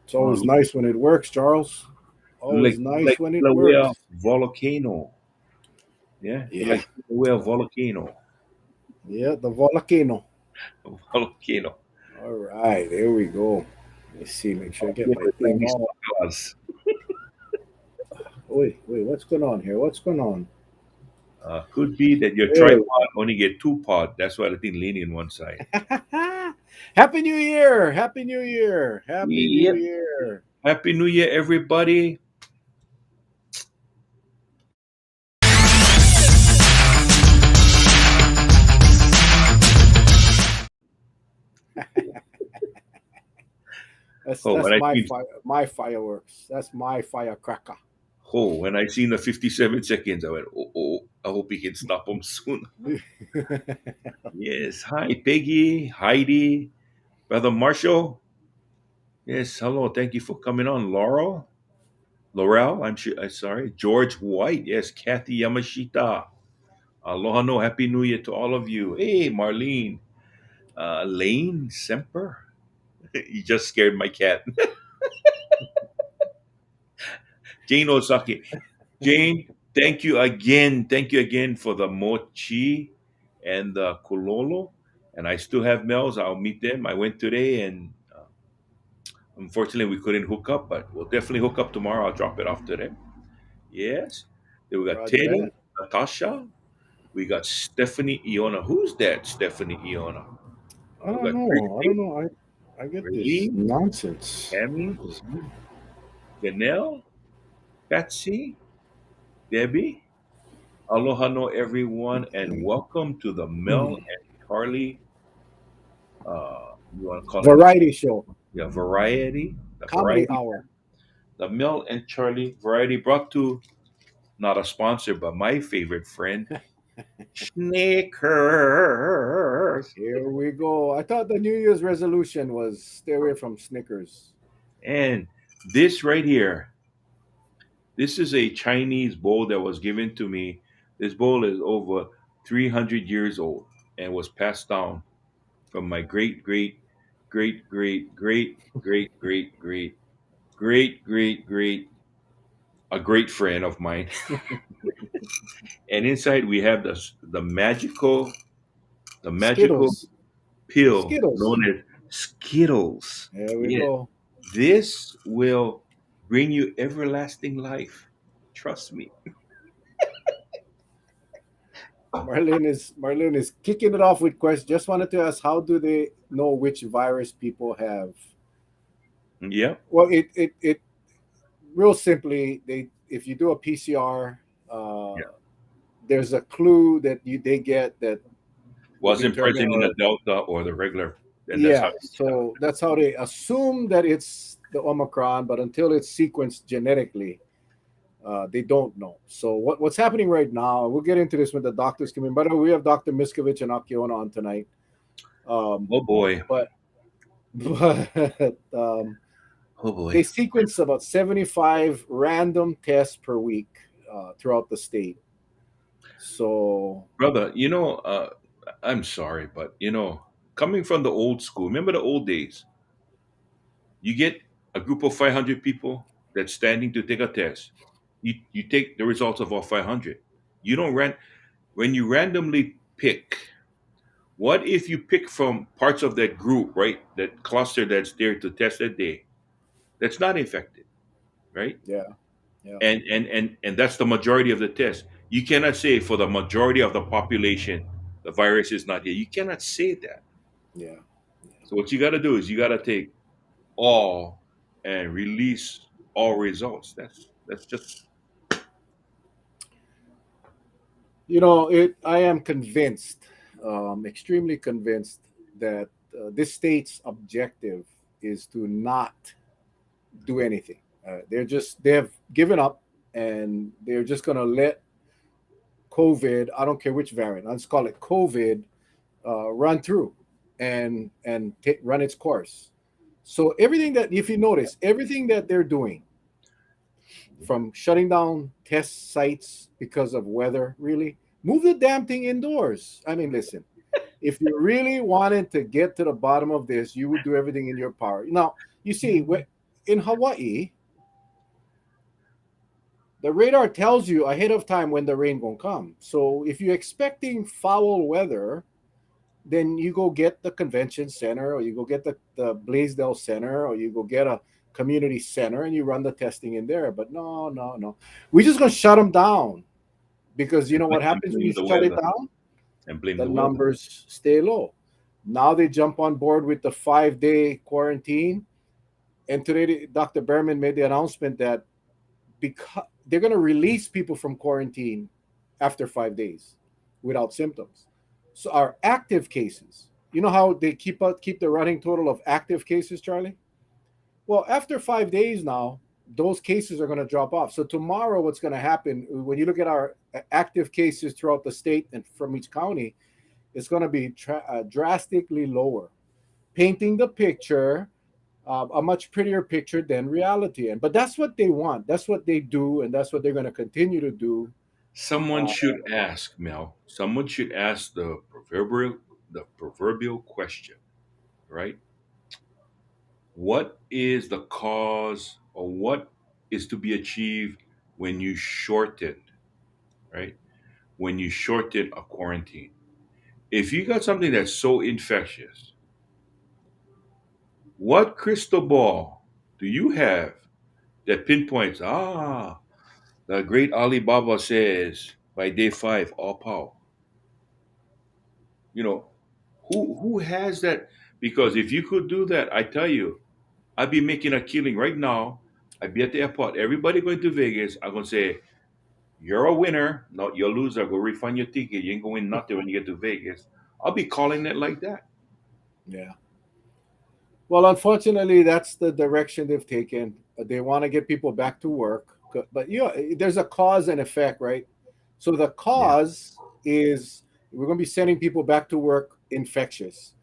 It's always nice when it works, Charles. Always Like nice when it Delaware works. volcano. Yeah, Yeah, like Delaware volcano. yeah, the volcano. Volcano. All right, there we go. Let me see. Make sure I get Yeah, my but thing Chinese all. class. Wait, wait. What's going on here? What's going on? Could be that your There. tripod only get two pod. That's why the thing leaning on one side. Happy New Year! Happy New Year! Happy New Yep. Year! Happy New Year, everybody. That's Oh, when that's I my seen my fireworks. That's my firecracker. when I seen the 57 seconds, I went, oh, I hope he can stop him soon. Yes. Hi, Peggy, Heidi, Brother Marshall. Yes, hello. Thank you for coming on, Laurel. Laurel, I'm sure. I'm sorry, George White. Yes, Kathy Yamashita. Aloha no. Happy New Year to all of you. Hey, Marlene, Lane Semper. You just scared my cat. Jane Osaki. Jane, thank you again. Thank you again for the mochi and the kololo. And I still have Mel's. I'll meet them. I went today, and unfortunately we couldn't hook up, but we'll definitely hook up tomorrow. I'll drop it off to them. Yes. Then we got Roger Teddy, that. Natasha. We got Stephanie Iona. Who's that, Stephanie Iona? I We don't got know. I don't Christy, know. I get this Raylene, nonsense. Tammy, What is Janelle, Patsy, Debbie. Aloha no everyone, and welcome to the Mel and Charlie. You want to call it Variety show, variety? The comedy variety, hour. the Mel and Charlie variety, brought to not a sponsor, but my favorite friend, Snickers. Here we go. I thought the New Year's resolution was stay away from Snickers. And this right here, this is a Chinese bowl that was given to me. This bowl is over 300 years old and was passed down from my great, great, great, great, great, great, great, great, great, great, great, a great friend of mine. And inside we have the magical Skittles. pill Skittles. known as Skittles. There we Yeah, go. this will bring you everlasting life. Trust me. Marlene is kicking it off with questions. Just wanted to ask, how do they know which virus people have? Yeah, Well, it real simply, they if you do a PCR, uh, yeah. there's a clue that they get that will Wasn't determine, present in the or Delta or the regular, and that's how yeah. they tell. So that's how they assume that it's the Omicron, but until it's sequenced genetically, they don't know. So what's happening right now? We'll get into this when the doctors come in. By the way, we have Dr. Miscovich and Akiona on tonight. Um, Oh boy. but but Oh they boy. sequence about 75 random tests per week throughout the state. So Brother, I'm sorry, but coming from the old school, remember the old days? You get a group of 500 people that's standing to take a test. You take the results of all 500. You don't when you randomly pick. What if you pick from parts of that group, right? That cluster that's there to test that day, that's not infected, right? yeah, yeah, And that's the majority of the test. You cannot say for the majority of the population the virus is not here. You cannot say that. yeah. So what you got to do is you got to take all and release all results. That's just I am convinced, extremely convinced, that this state's objective is to not do anything. They have given up, and they're just going to let COVID. I don't care which variant. Let's call it COVID. Run through, and run its course. So everything that, if you notice, everything that they're doing, from shutting down test sites because of weather, really move the damn thing indoors. I mean, listen, if you really wanted to get to the bottom of this, you would do everything in your power. Now, you see, in Hawaii, the radar tells you ahead of time when the rain gonna come. So if you're expecting foul weather, then you go get the convention center, or you go get the Blaisdell Center, or you go get a community center and you run the testing in there. But no, no, no. We're just gonna shut them down because you know what And happens when blame you the shut it weather. down? And blame The the weather. numbers stay low. Now they jump on board with the 5 day quarantine. And today, Dr. Berman made the announcement that because they're going to release people from quarantine after 5 days without symptoms. So our active cases, you know how they keep the running total of active cases, Charlie? Well, after 5 days now, those cases are going to drop off. So tomorrow, what's going to happen when you look at our active cases throughout the state and from each county, it's going to be drastically lower, painting the picture, a much prettier picture than reality. And but that's what they want. That's what they do, and that's what they're going to continue to do. Someone Uh, should ask, Mel. Someone should ask the proverbial question, right? What is the cause, or what is to be achieved when you shorten, right? When you shorten a quarantine. If you got something that's so infectious, what crystal ball do you have that pinpoints, the great Alibaba says by day five, all power? You know, who has that? Because if you could do that, I tell you, I'd be making a killing right now. I'd be at the airport. Everybody going to Vegas. I'm gonna say, you're a winner, not you're a loser. Go refund your ticket. You ain't gonna win nothing when you get to Vegas. I'll be calling it like that. yeah. Well, unfortunately, that's the direction they've taken. They want to get people back to work, but you know, there's a cause and effect, right? So the Yeah. cause is we're going to be sending people back to work infectious.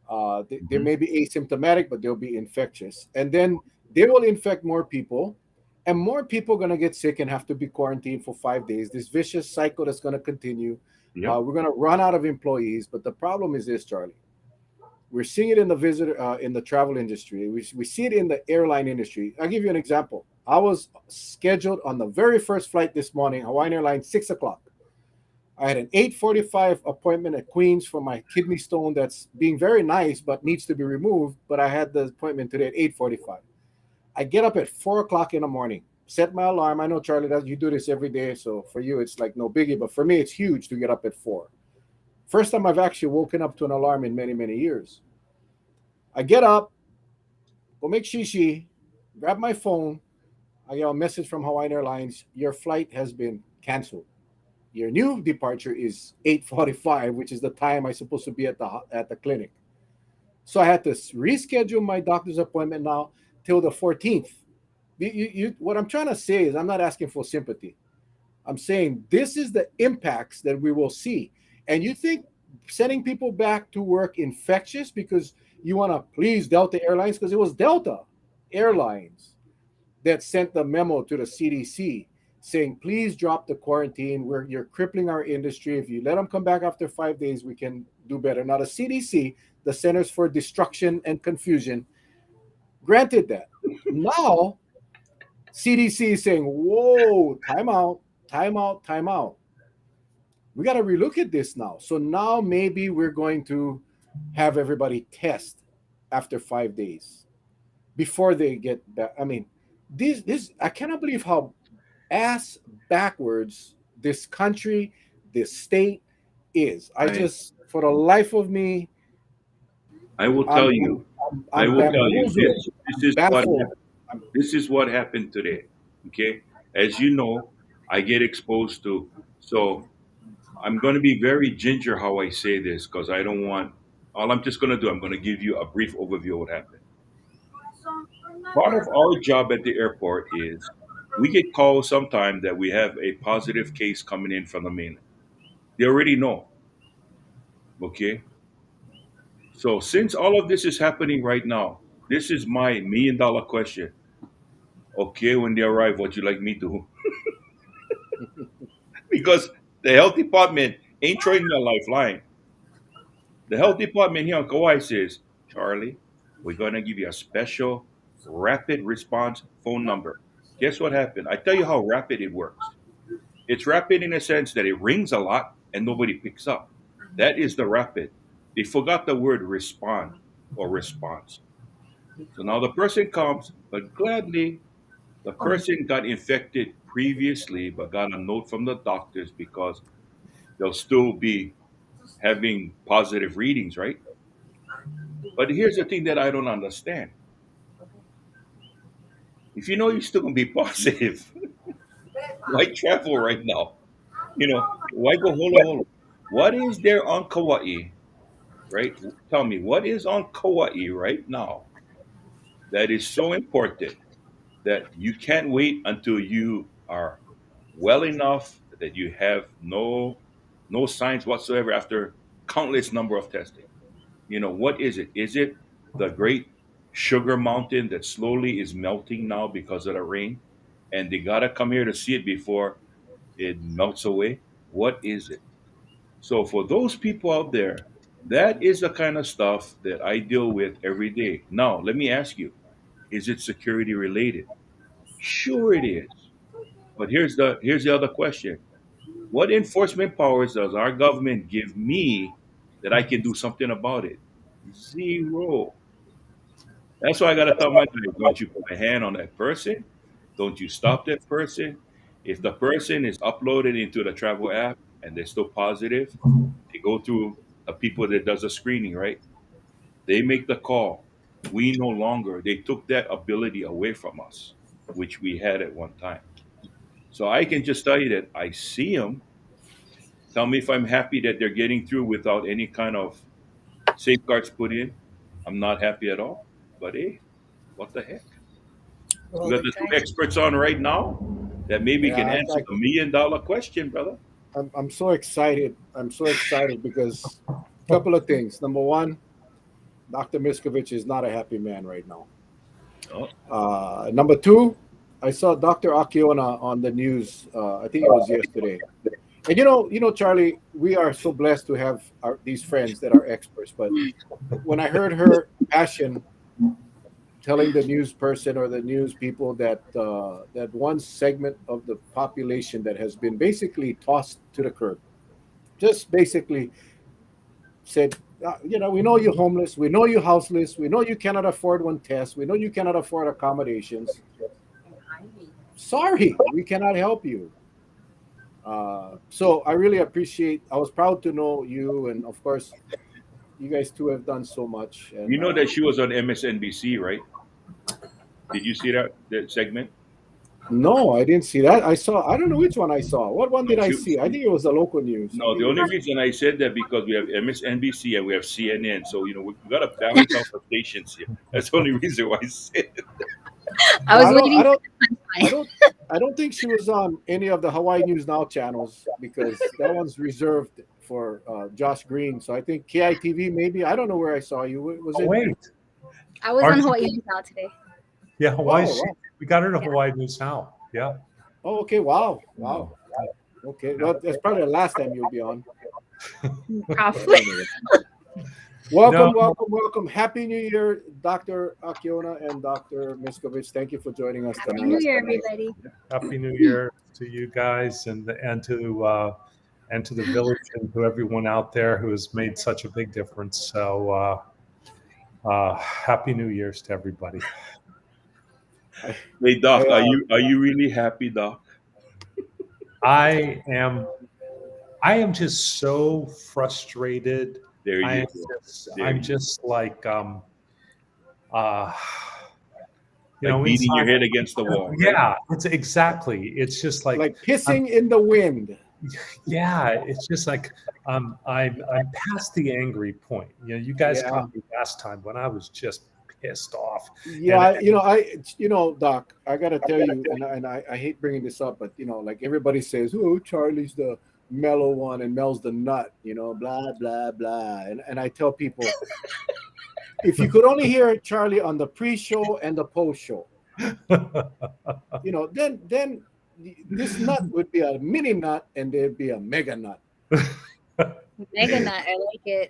They Hmm. may be asymptomatic, but they'll be infectious, and then they will infect more people, and more people are going to get sick and have to be quarantined for 5 days. This vicious cycle that's going to continue. Yep. We're going to run out of employees, but the problem is this, Charlie. We're seeing it in the visitor in the travel industry. We see it in the airline industry. I'll give you an example. I was scheduled on the very first flight this morning, Hawaiian Airlines, 6 o'clock. I had an 8:45 appointment at Queens for my kidney stone that's being very nice but needs to be removed. But I had the appointment today at 8:45. I get up at 4 o'clock in the morning, set my alarm. I know Charlie, that you do this every day, so for you it's like no biggie. But for me, it's huge to get up at 4. First time I've actually woken up to an alarm in many many years. I get up, go make shishi, grab my phone. I get a message from Hawaiian Airlines. Your flight has been canceled. Your new departure is 8:45, which is the time I'm supposed to be at the clinic. So I had to reschedule my doctor's appointment now till the 14th. What I'm trying to say is I'm not asking for sympathy. I'm saying this is the impacts that we will see. And you think sending people back to work infectious because you want to please Delta Airlines, because it was Delta Airlines that sent the memo to the CDC saying, please drop the quarantine. You're crippling our industry. If you let them come back after 5 days, we can do better. Now, the CDC, the Centers for Destruction and Confusion, granted that. Now, CDC is saying, whoa, time out, time out, time out. We got to relook at this now. So now maybe we're going to have everybody test after 5 days before they get back. I mean, this I cannot believe how ass backwards this country, this state is. I I just, for the life of me, I will I'm tell I'm, you. I'm, I I'm will tell you. bamboozled. This I'm is what baffled. happened. This is what happened today. Okay, as you know, I get exposed to. So I'm going to be very ginger how I say this because I don't want. All I'm just going to do, I'm going to give you a brief overview of what happened. Part of our job at the airport is we get calls sometime that we have a positive case coming in from the mainland. They already know. Okay, so since all of this is happening right now, this is my million-dollar question. Okay, when they arrive, what you like me to? Because the health department ain't throwing me a lifeline. The health department here on Kauai says, Charlie, we're gonna give you a special. rapid response phone number. Guess what happened? I tell you how rapid it works. It's rapid in a sense that it rings a lot and nobody picks up. That is the rapid. They forgot the word respond or response. So now the person comes, but gladly, the person got infected previously, but got a note from the doctors because they'll still be having positive readings, right? But here's the thing that I don't understand. If you know you're still going to be positive, why travel right now? Why go, hold on. What is there on Kauai, right? Tell me, what is on Kauai right now that is so important that you can't wait until you are well enough that you have no signs whatsoever after countless number of testing? What is it? Is it the great sugar mountain that slowly is melting now because of the rain? And they gotta come here to see it before it melts away. What is it? So for those people out there, that is the kind of stuff that I deal with every day. Now, let me ask you, is it security related? Sure it is. But here's the other question. What enforcement powers does our government give me that I can do something about it? Zero. That's why I gotta tell my guys, don't you put a hand on that person. Don't you stop that person. If the person is uploaded into the travel app and they're still positive, they go through the people that does the screening, right? They make the call. We no longer, they took that ability away from us, which we had at one time. So I can just tell you that I see them. Tell me if I'm happy that they're getting through without any kind of safeguards put in. I'm not happy at all. But hey, what the heck? We Well, got the two experts on right now that maybe Yeah, can answer the $1 million question, brother. I'm so excited. I'm so excited because a couple of things. Number one, Dr. Miscovich is not a happy man right now. Oh, Number two, I saw Dr. Akiona on the news. I think it was yesterday. And Charlie, we are so blessed to have these friends that are experts. But when I heard her passion telling the news person or the news people that one segment of the population that has been basically tossed to the curb, just basically said, we know you're homeless, we know you're houseless, we know you cannot afford one test, we know you cannot afford accommodations. Sorry, we cannot help you. So I really appreciate. I was proud to know you, and of course, you guys too have done so much. you And know that she was on MSNBC, right? Did you see that segment? no, I didn't see that. I saw. I don't know which one I saw. What one did No, I see? I think it was the local news. I no, think the it only was. reason I said that because we have MSNBC and we have CNN, so we got to balance out the stations here. That's the only reason why I said it. I No, was waiting for the I punchline. don't. I don't think she was on any of the Hawaii News Now channels because that one's reserved for Josh Green. So I think KITV maybe. I don't know where I saw you. Was Oh, it? wait. I was on Aren't Hawaii you? News Now today. Yeah, Hawaii. Oh, wow. We got her to Yeah, Hawaii News now. Yeah. Oh, okay. Wow. Wow. Okay. Yeah. Well, that's probably the last time you'll be on. But probably. anyway. No, Welcome, welcome, welcome. Happy New Year, Dr. Akiona and Dr. Miscovich. Thank you for joining us Happy New tonight. Year, everybody. Happy New Year to you guys and to the village and to everyone out there who has made such a big difference. So Happy New Year's to everybody. I, Hey, I, Doc, are you really happy, Doc? I am I am just so frustrated. There I you am go. just There I'm you go. just like uh Like beating your inside. head against the wall, right? Yeah, it's exactly. It's just like like I'm pissing in the wind. yeah, it's just like I'm past the angry point. You guys Yeah. caught me last time when I was just pissed off. And Yeah. Doc, I got to tell you, and I hate bringing this up, but, like everybody says, oh, Charlie's the mellow one and Mel's the nut, blah, blah, blah. And I tell people, if you could only hear Charlie on the pre-show and the post-show, then this nut would be a mini nut and there'd be a mega nut. Mega Nut, I like it.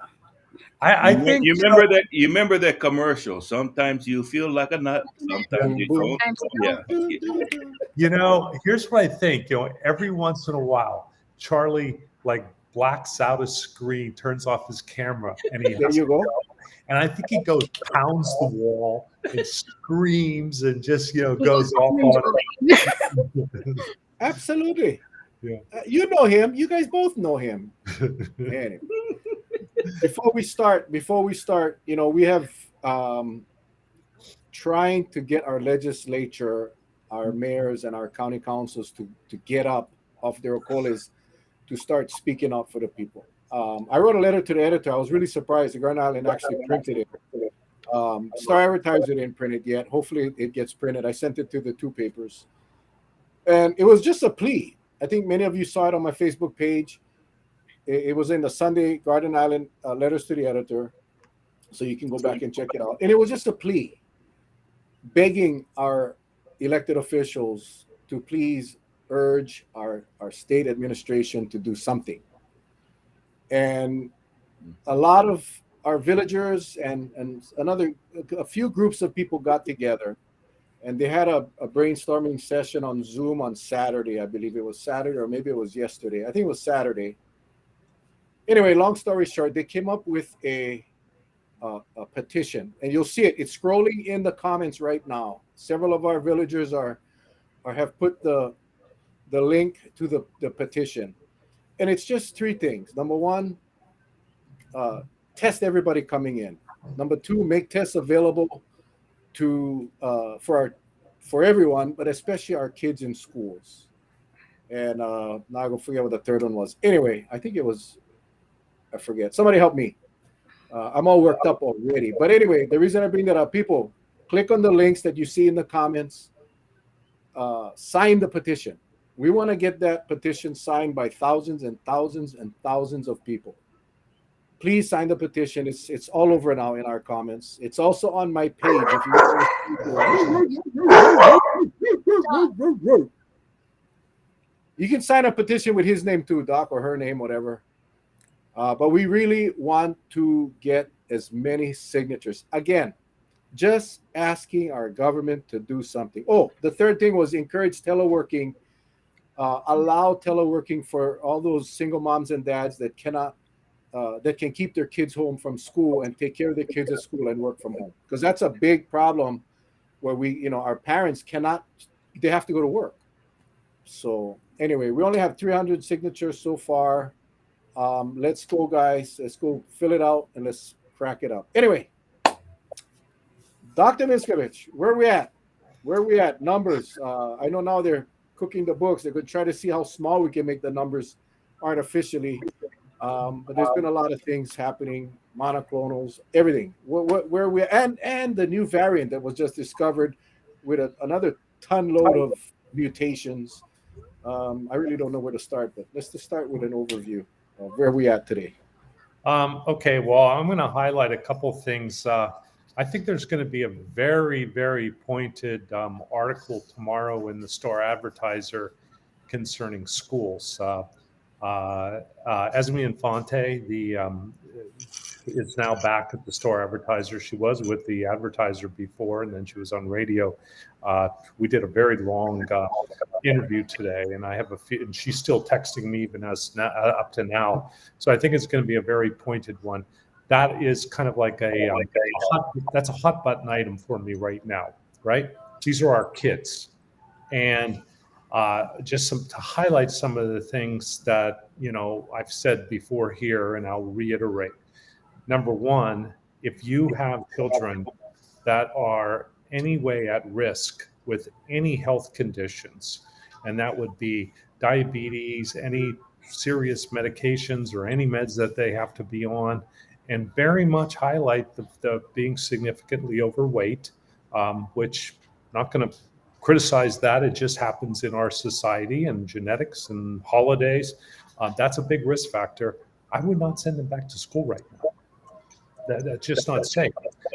I think You remember that commercial? Sometimes you feel like a nut, sometimes Boom, you boom. don't. Yeah. Here's what I think. Every once in a while, Charlie like blacks out his screen, turns off his camera, and he There has you to go. go. And I think he goes pounds the wall and screams and just goes off on it. Absolutely. Yeah. You know him. You guys both know him. Anyway, before we start, we have trying to get our legislature, our mayors, and our county councils to get up off their colas to start speaking out for the people. I wrote a letter to the editor. I was really surprised. The Grand Island actually printed it. Star Advertiser didn't print it yet. Hopefully, it gets printed. I sent it to the two papers, and it was just a plea. I think many of you saw it on my Facebook page. It was in the Sunday Garden Island letters to the editor, so you can go back and check it out. And it was just a plea, begging our elected officials to please urge our state administration to do something. And a lot of our villagers and a few groups of people got together, and they had a brainstorming session on Zoom on Saturday. I believe it was Saturday, or maybe it was yesterday. I think it was Saturday. Anyway, long story short, they came up with a petition, and you'll see it. It's scrolling in the comments right now. Several of our villagers have put the link to the petition, and it's just three things. Number one, test everybody coming in. Number two, make tests available to for everyone, but especially our kids in schools. And now I go forget what the third one was. Anyway, I think it was, I forget. Somebody help me. I'm all worked up already. But anyway, the reason I bring that up, people, click on the links that you see in the comments. Sign the petition. We want to get that petition signed by thousands and thousands and thousands of people. Please sign the petition. It's all over now in our comments. It's also on my page. If you can sign a petition with his name too, Doc, or her name, whatever. But we really want to get as many signatures. Again, just asking our government to do something. Oh, the third thing was encourage teleworking. Allow teleworking for all those single moms and dads that can keep their kids home from school and take care of their kids at school and work from home. Because that's a big problem where our parents cannot, they have to go to work. So anyway, we only have 300 signatures so far. Let's go, guys. Let's go fill it out and let's crack it up. Anyway, Dr. Miscovich, where are we at? Where are we at? Numbers. I know now they're cooking the books. They're going to try to see how small we can make the numbers artificially. But there's been a lot of things happening, monoclonals, everything. Where are we at? And the new variant that was just discovered with another ton load of mutations. I really don't know where to start, but let's just start with an overview of where we at today. Okay, well, I'm going to highlight a couple things. I think there's going to be a very, very pointed article tomorrow in the Star Advertiser concerning schools. Esme Infante, is now back at the Star Advertiser. She was with the Advertiser before, and then she was on radio. We did a very long interview today, and and she's still texting me even up to now. So I think it's going to be a very pointed one. That is kind of like that's a hot button item for me right now, right? These are our kids, and just to highlight some of the things that I've said before here, and I'll reiterate. Number one, if you have children that are any way at risk with any health conditions, and that would be diabetes, any serious medications or any meds that they have to be on, and very much highlight the being significantly overweight, which I'm not going to criticize that. It just happens in our society and genetics and holidays. That's a big risk factor. I would not send them back to school right now. That's just not safe.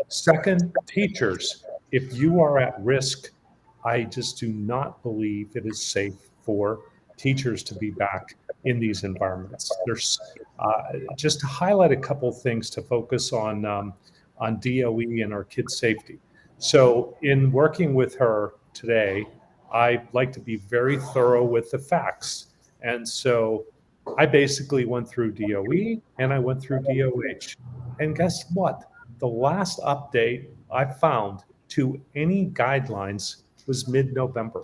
Second, teachers, if you are at risk, I just do not believe it is safe for teachers to be back in these environments. There's just to highlight a couple of things to focus on DOE and our kids' safety. So in working with her today, I like to be very thorough with the facts. And so I basically went through DOE and I went through DOH. And guess what? The last update I found to any guidelines was mid-November.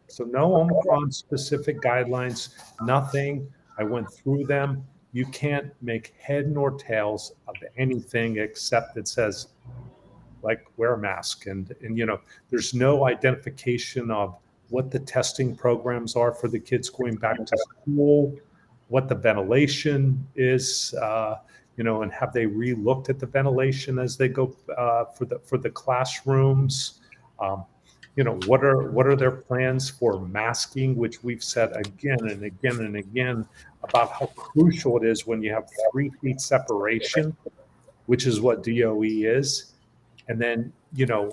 So no Omicron specific guidelines, nothing. I went through them. You can't make head nor tails of anything except it says, like, wear a mask. And there's no identification of what the testing programs are for the kids going back to school, what the ventilation is, and have they re-looked at the ventilation as they go for the classrooms? What are their plans for masking, which we've said again and again and again about how crucial it is when you have 3 feet separation, which is what DOE is. And then, are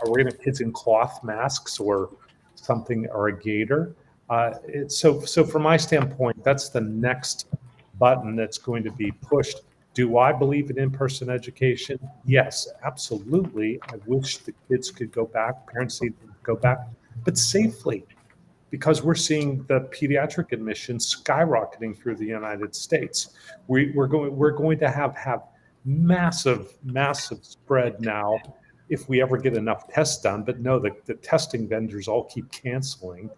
we going to kids in cloth masks or something, or a gaiter? So from my standpoint, that's the next button that's going to be pushed. Do I believe in in-person education? Yes, absolutely. I wish the kids could go back, parents need to go back, but safely, because we're seeing the pediatric admissions skyrocketing through the United States. We're going to have massive spread now if we ever get enough tests done. But no, the testing vendors all keep canceling.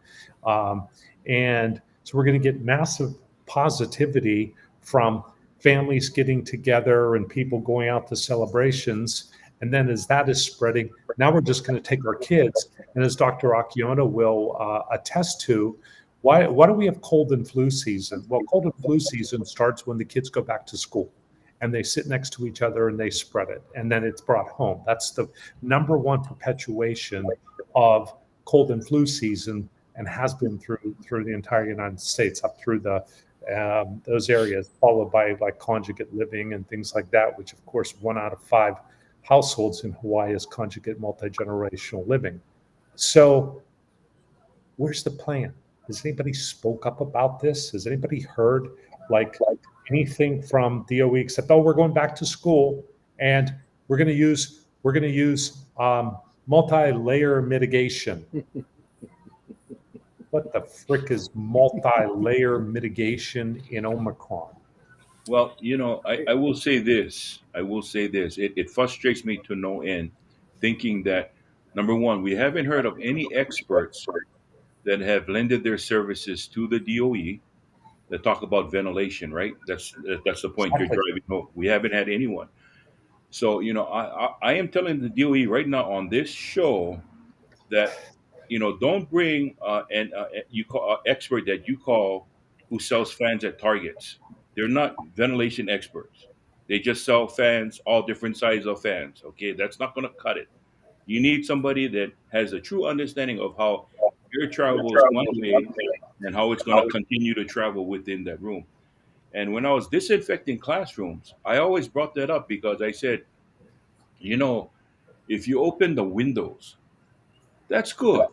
And so we're going to get massive positivity from families getting together and people going out to celebrations. And then as that is spreading, now we're just going to take our kids. And as Dr. Akiona will attest to, why do we have cold and flu season? Well, cold and flu season starts when the kids go back to school and they sit next to each other and they spread it. And then it's brought home. That's the number one perpetuation of cold and flu season, and has been through the entire United States, up through those areas, followed by like conjugate living and things like that, which of course 1 out of 5 households in Hawaii is conjugate multi-generational living. So where's the plan? Has anybody spoke up about this? Has anybody heard like anything from DOE except, we're going back to school and we're going to use multi-layer mitigation? What the frick is multi-layer mitigation in Omicron? Well, I will say this. It frustrates me to no end, thinking that, number one, we haven't heard of any experts that have lended their services to the DOE that talk about ventilation, right? That's the point you're driving home. We haven't had anyone. So, I am telling the DOE right now on this show that, don't bring you call expert that you call who sells fans at Targets. They're not ventilation experts. They just sell fans, all different sizes of fans. Okay, that's not going to cut it. You need somebody that has a true understanding of how air travels one way and how it's going to continue to travel within that room. And when I was disinfecting classrooms, I always brought that up because I said, if you open the windows, that's good.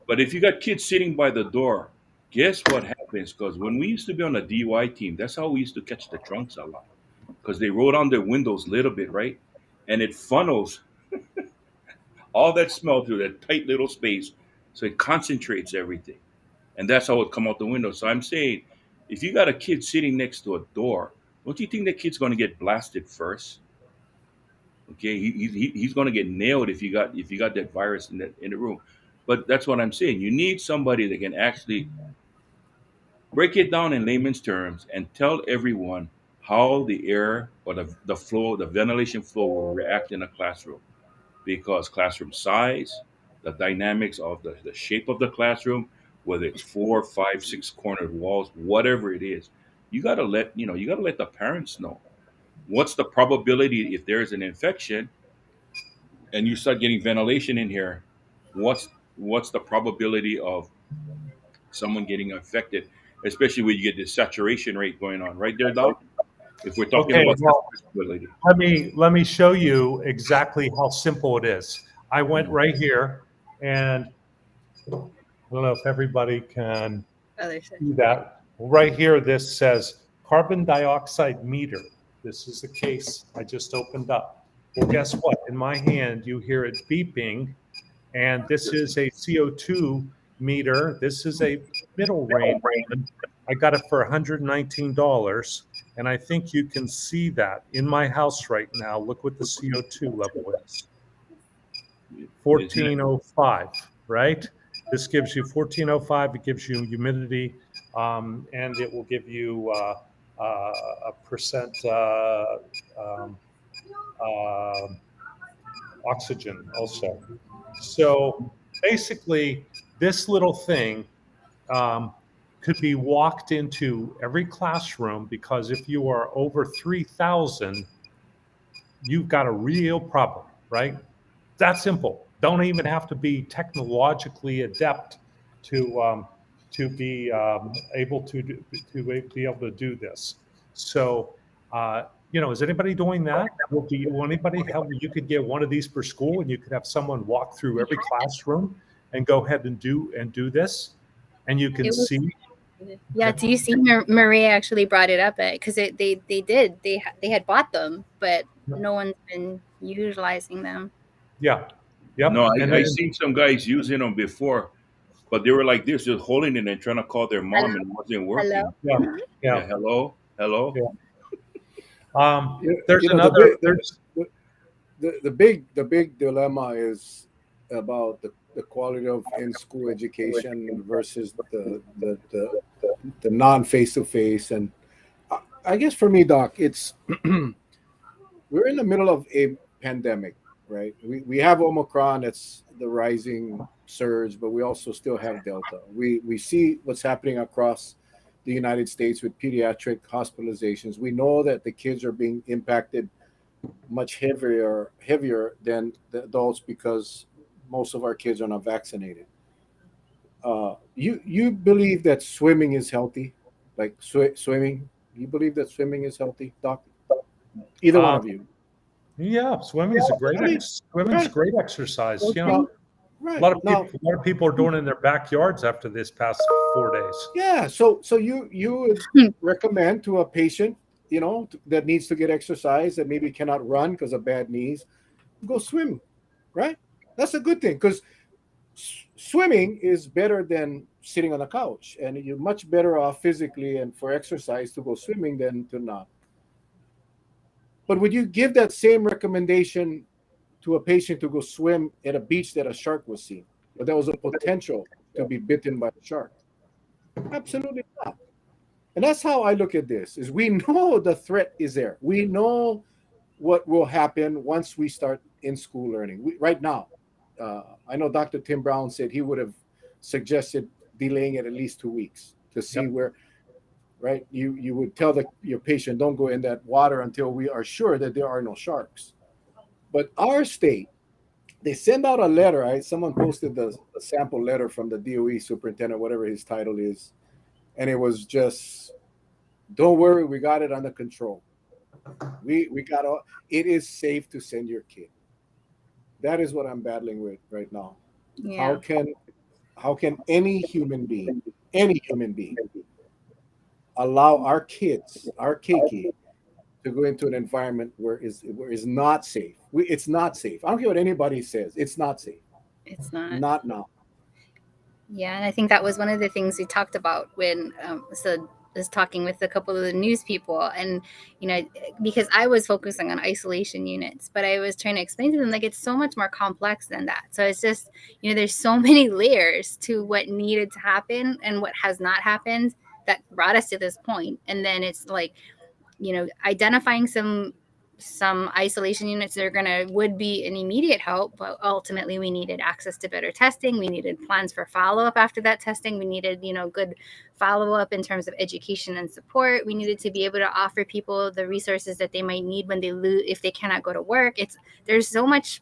But if you got kids sitting by the door, guess what happens? Because when we used to be on a DY team, that's how we used to catch the drunks a lot. Because they roll down their windows a little bit, right? And it funnels all that smell through that tight little space. So it concentrates everything. And that's how it come out the window. So I'm saying, if you got a kid sitting next to a door, don't you think the kid's going to get blasted first? Okay, he's going to get nailed if you got that virus in the room. But that's what I'm saying. You need somebody that can actually break it down in layman's terms and tell everyone how the air or the flow, the ventilation flow will react in a classroom. Because classroom size, the dynamics of the shape of the classroom, whether it's 4, 5, 6 cornered walls, whatever it is, you gotta let the parents know. What's the probability if there is an infection and you start getting ventilation in here? What's the probability of someone getting infected, especially when you get this saturation rate going on right there, Doc? If we're talking about possibility. Let me show you exactly how simple it is. I went right here and I don't know if everybody can Other side. see that. Well, right here, this says carbon dioxide meter. This is the case I just opened up. Well, guess what? In my hand, you hear it beeping, and this is a CO2 meter. This is a middle range one. I got it for $119, and I think you can see that in my house right now. Look what the CO2 level is. 1405, right? This gives you 1405. It gives you humidity, and it will give you a percent oxygen also. So basically, this little thing could be walked into every classroom, because if you are over 3,000, you've got a real problem, right? That simple. Don't even have to be technologically adept to be able to do this. So, is anybody doing that? Do you anybody help? You could get one of these per school, and you could have someone walk through every classroom and go ahead and do this, and you can see. Yeah, do you see Maria actually brought it up because they had bought them, but no one's been utilizing them. Yeah. Yep. No, And I seen some guys using them before, but they were like this, just holding it and trying to call their mom, and it wasn't working. Hello? Yeah. Hello. Yeah. There's the big dilemma is about the quality of in-school education versus the non face-to-face. And I guess for me, Doc, it's we're in the middle of a pandemic, right? We have Omicron, that's the rising surge, but we also still have Delta. We see what's happening across the United States with pediatric hospitalizations. We know that the kids are being impacted much heavier than the adults because most of our kids are not vaccinated. You believe that swimming is healthy, like swimming? You believe that swimming is healthy, Doc? Either one of you? Yeah, swimming is a great great exercise. Right. A lot of people are doing it in their backyards after this past 4 days. Yeah. So you would recommend to a patient, that needs to get exercise, that maybe cannot run because of bad knees, go swim, right? That's a good thing, because swimming is better than sitting on a couch, and you're much better off physically and for exercise to go swimming than to not. But would you give that same recommendation to a patient to go swim at a beach that a shark was seen, but there was a potential to be bitten by a shark? Absolutely not. And that's how I look at this: is we know the threat is there. We know what will happen once we start in school learning. Right now, I know Dr. Tim Brown said he would have suggested delaying it at least 2 weeks to see where. Right, you would tell your patient, don't go in that water until we are sure that there are no sharks. But our state, they send out a letter. Right? Someone posted the sample letter from the DOE superintendent, whatever his title is, and it was just, don't worry, we got it under control. We got all. It is safe to send your kid. That is what I'm battling with right now. Yeah. How can any human being, allow our kids, our kiki, to go into an environment where is not safe? It's not safe. I don't care what anybody says. It's not safe. It's not. Not now. Yeah, and I think that was one of the things we talked about when was talking with a couple of the news people, and because I was focusing on isolation units, but I was trying to explain to them, like, it's so much more complex than that. So it's just, there's so many layers to what needed to happen and what has not happened that brought us to this point. And then it's like, identifying some isolation units that would be an immediate help, but ultimately we needed access to better testing. We needed plans for follow-up after that testing. We needed, good follow-up in terms of education and support. We needed to be able to offer people the resources that they might need when if they cannot go to work. There's so much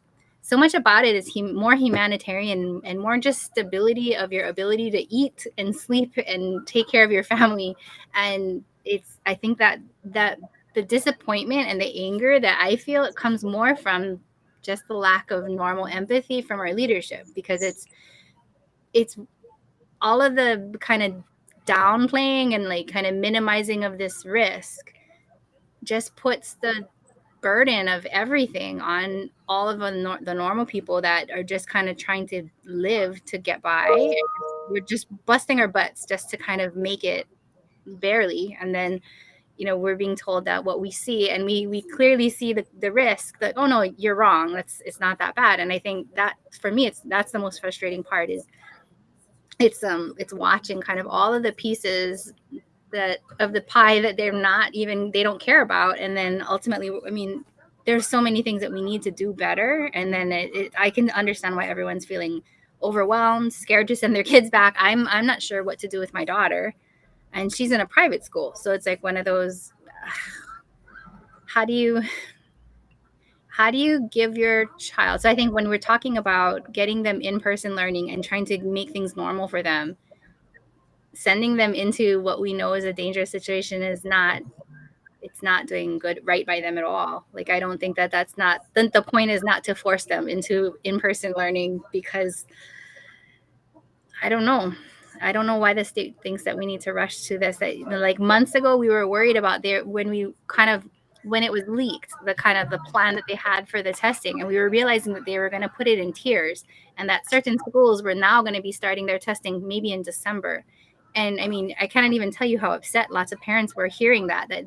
about it is more humanitarian and more just stability of your ability to eat and sleep and take care of your family. And I think that the disappointment and the anger that I feel, it comes more from just the lack of normal empathy from our leadership, because it's all of the kind of downplaying and like kind of minimizing of this risk just puts the burden of everything on all of the normal people that are just kind of trying to live to get by. We're just busting our butts just to kind of make it barely. And then, you know, we're being told that what we see, and we clearly see the risk that, oh no, you're wrong, it's not that bad. And I think that for me, that's the most frustrating part, is it's watching kind of all of the pieces that of the pie that they don't care about. And then ultimately, I mean, there's so many things that we need to do better. And then I can understand why everyone's feeling overwhelmed, scared to send their kids back. I'm not sure what to do with my daughter, and she's in a private school. So it's like one of those, how do you give your child? So I think when we're talking about getting them in-person learning and trying to make things normal for them, sending them into what we know is a dangerous situation is not doing good right by them at all. Like, I don't think that's not the point, is not to force them into in-person learning, because I don't know why the state thinks that we need to rush to this. That, you know, like months ago we were worried about when it was leaked, the kind of the plan that they had for the testing, and we were realizing that they were going to put it in tiers, and that certain schools were now going to be starting their testing maybe in December. And I mean, I can't even tell you how upset lots of parents were hearing that the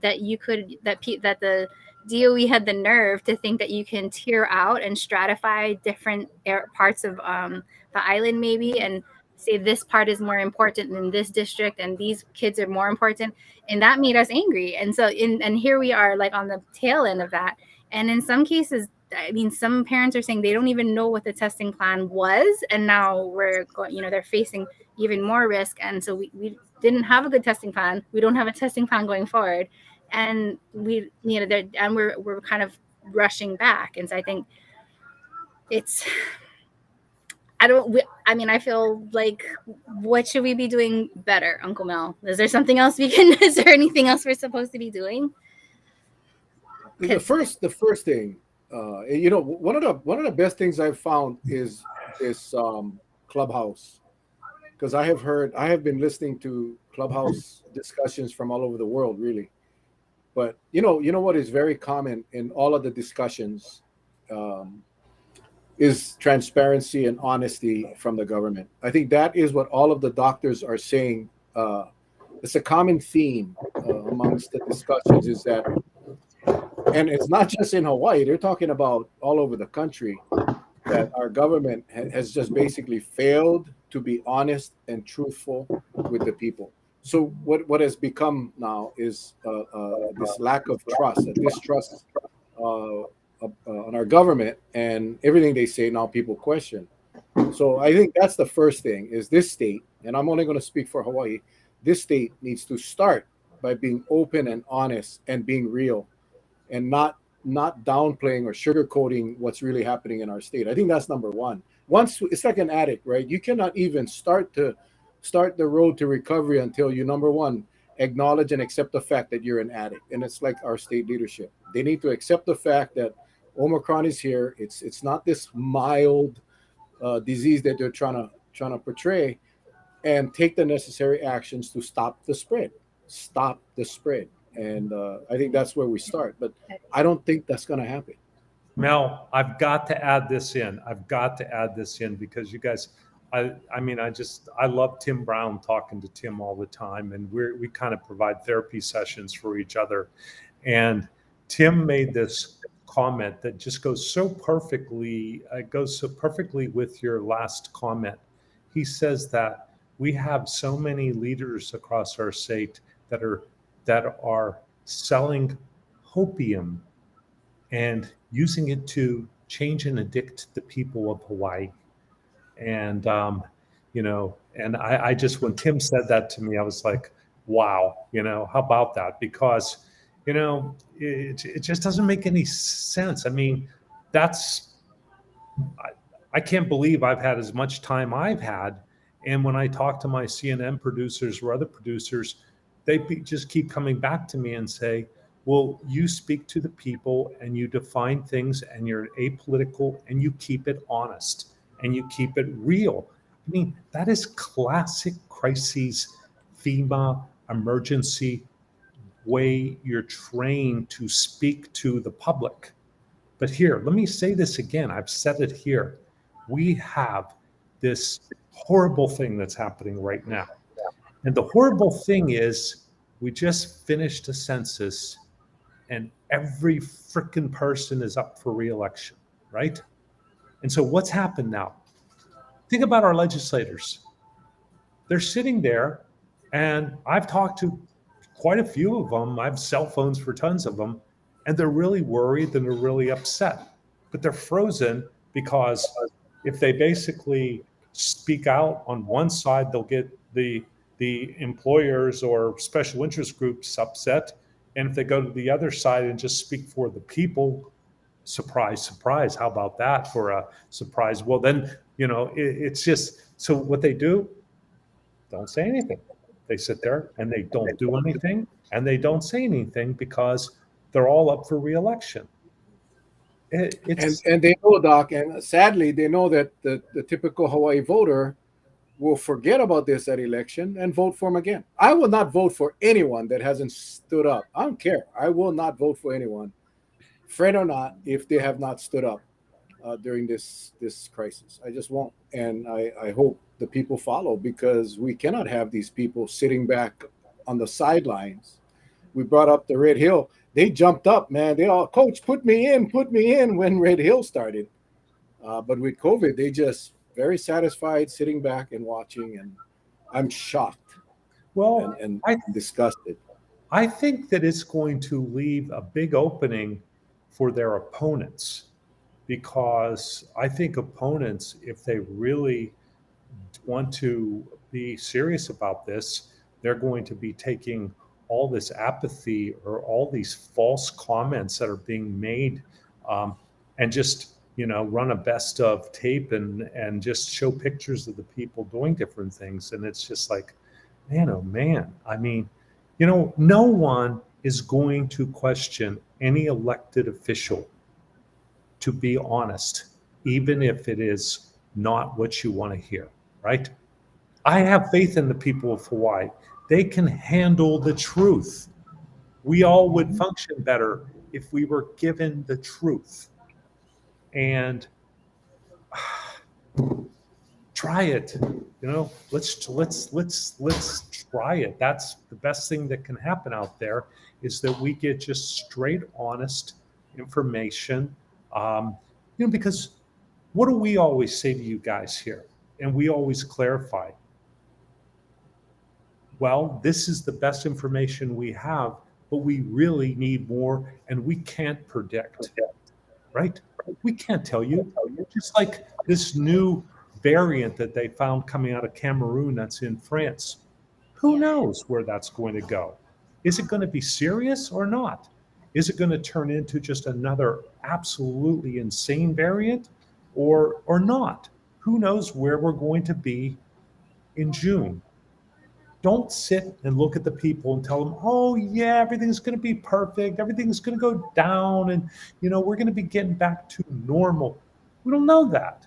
DOE had the nerve to think that you can tier out and stratify different parts of the island maybe, and say this part is more important than this district and these kids are more important. And that made us angry. And so and here we are, like on the tail end of that. And in some cases, I mean, some parents are saying they don't even know what the testing plan was, and now we're going, you know, they're facing even more risk. And so we didn't have a good testing plan. We don't have a testing plan going forward, and we're kind of rushing back. And so I think I feel like, what should we be doing better, Uncle Mel? Is there something else is there anything else we're supposed to be doing? The first thing, you know, one of the best things I've found is this Clubhouse, because I have been listening to Clubhouse discussions from all over the world, really. But you know what is very common in all of the discussions is transparency and honesty from the government. I think that is what all of the doctors are saying. It's a common theme amongst the discussions, is that, and it's not just in Hawaii, they're talking about all over the country, that our government has just basically failed to be honest and truthful with the people. So what has become now is this lack of trust, a distrust on our government, and everything they say now people question. So I think that's the first thing, is this state, and I'm only going to speak for Hawaii, this state needs to start by being open and honest and being real, and not downplaying or sugarcoating what's really happening in our state. I think that's number one. Once, it's like an addict, right? You cannot even start the road to recovery until you, number one, acknowledge and accept the fact that you're an addict. And it's like our state leadership. They need to accept the fact that Omicron is here. It's not this mild disease that they're trying to portray, and take the necessary actions to stop the spread. And I think that's where we start. But I don't think that's going to happen. Mel, I've got to add this in. Because you guys, I love Tim Brown, talking to Tim all the time, and we kind of provide therapy sessions for each other. And Tim made this comment that just goes so perfectly with your last comment. He says that we have so many leaders across our state that are selling hopium and using it to change and addict the people of Hawaii. And and I just, when Tim said that to me, I was like, wow, how about that? Because it just doesn't make any sense. I mean, I can't believe I've had as much time I've had. And when I talk to my CNN producers or other producers, they just keep coming back to me and say, well, you speak to the people and you define things and you're apolitical and you keep it honest and you keep it real. I mean, that is classic crises, FEMA, emergency way you're trained to speak to the public. But here, let me say this again. I've said it here. We have this horrible thing that's happening right now. And the horrible thing is, we just finished a census and every freaking person is up for reelection, right? And so what's happened now? Think about our legislators. They're sitting there, and I've talked to quite a few of them. I have cell phones for tons of them, and they're really worried and they're really upset. But they're frozen because if they basically speak out on one side, they'll get the employers or special interest groups upset. And if they go to the other side and just speak for the people, surprise, surprise, how about that for a surprise? Well, then, it's just, so what they do, don't say anything. They sit there and they don't do anything, and they don't say anything because they're all up for reelection. And they know, Doc, and sadly, they know that the typical Hawaii voter will forget about this at election and vote for him again. I will not vote for anyone that hasn't stood up. I don't care. I will not vote for anyone, friend or not, if they have not stood up during this crisis. I just won't. And I hope the people follow, because we cannot have these people sitting back on the sidelines. We brought up the Red Hill. They jumped up, man. They all, coach, put me in when Red Hill started. But with COVID, they just very satisfied sitting back and watching, and I'm shocked and disgusted. I think that it's going to leave a big opening for their opponents, because I think opponents, if they really want to be serious about this, they're going to be taking all this apathy or all these false comments that are being made, and just run a best of tape and just show pictures of the people doing different things. And it's just like, man, oh man. I mean, no one is going to question any elected official, to be honest, even if it is not what you want to hear, right? I have faith in the people of Hawaii. They can handle the truth. We all would function better if we were given the truth. And try it. Let's try it. That's the best thing that can happen out there, is that we get just straight, honest information. Because what do we always say to you guys here? And we always clarify, well, this is the best information we have, but we really need more, and we can't predict, right? We can't tell you. Just like this new variant that they found coming out of Cameroon that's in France. Who knows where that's going to go? Is it going to be serious or not? Is it going to turn into just another absolutely insane variant or not? Who knows where we're going to be in June? Don't sit and look at the people and tell them, oh yeah, everything's going to be perfect. Everything's going to go down, and we're going to be getting back to normal. We don't know that.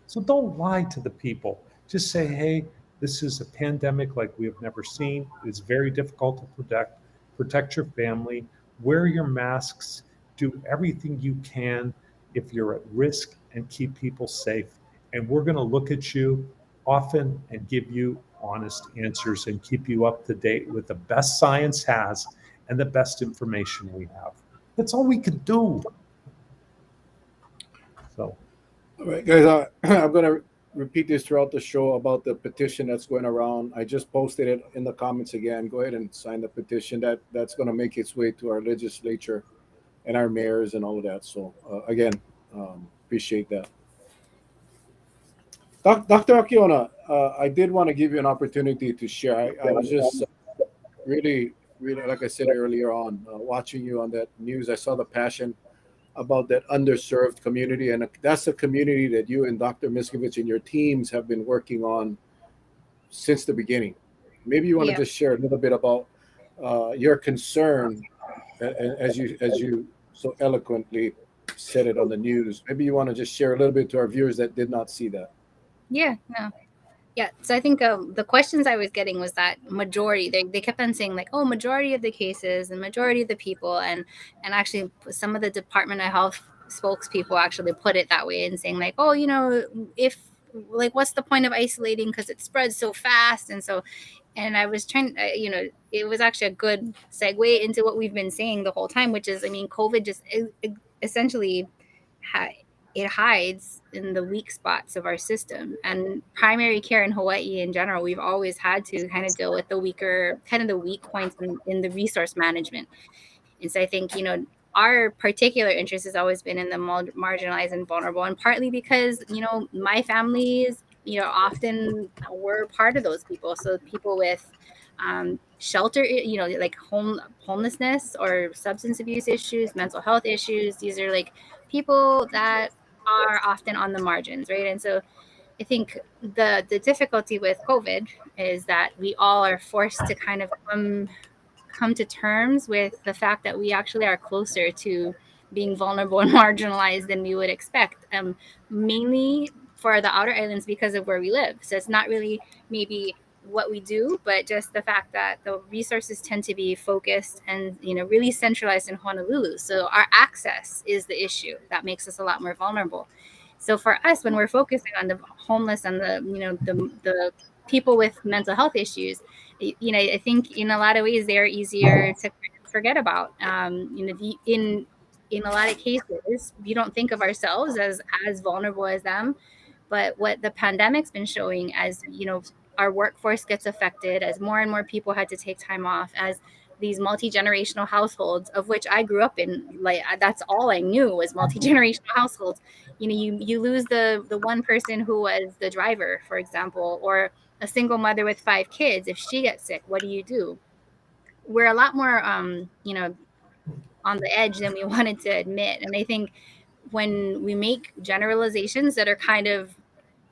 So don't lie to the people. Just say, hey, this is a pandemic like we have never seen. It's very difficult to protect your family, wear your masks, do everything you can if you're at risk, and keep people safe. And we're going to look at you often and give you honest answers and keep you up to date with the best science has and the best information we have. That's all we can do. So, all right, guys, I'm going to repeat this throughout the show about the petition that's going around. I just posted it in the comments again. Go ahead and sign the petition. That's going to make its way to our legislature and our mayors and all of that. So again, appreciate that. Dr. Akiona, I did want to give you an opportunity to share. I was just really, like I said earlier on, watching you on that news. I saw the passion about that underserved community, and that's a community that you and Dr. Miscovich and your teams have been working on since the beginning. Maybe you want to just share a little bit about your concern, as you so eloquently said it on the news. Maybe you want to just share a little bit to our viewers that did not see that. Yeah, no. Yeah, so I think the questions I was getting was that majority. They kept on saying like, oh, majority of the cases and majority of the people, and actually some of the Department of Health spokespeople actually put it that way and saying like, oh, if like what's the point of isolating because it spreads so fast. And I was trying, it was actually a good segue into what we've been saying the whole time, which is, I mean, COVID just essentially it hides in the weak spots of our system. And primary care in Hawaii in general, we've always had to kind of deal with the weaker, kind of the weak points in the resource management. And so I think, our particular interest has always been in the marginalized and vulnerable, and partly because, my families, often were part of those people. So people with shelter, like homelessness or substance abuse issues, mental health issues. These are like people that are often on the margins, right? And so I think the difficulty with COVID is that we all are forced to kind of come to terms with the fact that we actually are closer to being vulnerable and marginalized than we would expect, mainly for the outer islands because of where we live. So it's not really maybe what we do, but just the fact that the resources tend to be focused and really centralized in Honolulu. So our access is the issue that makes us a lot more vulnerable. So for us, when we're focusing on the homeless and the people with mental health issues, I think in a lot of ways they're easier to forget about. In a lot of cases, we don't think of ourselves as vulnerable as them. But what the pandemic's been showing, as our workforce gets affected, as more and more people had to take time off, as these multi-generational households, of which I grew up in, like that's all I knew was multi-generational households. You lose the one person who was the driver, for example, or a single mother with 5 kids. If she gets sick, what do? We're a lot more on the edge than we wanted to admit. And I think when we make generalizations that are kind of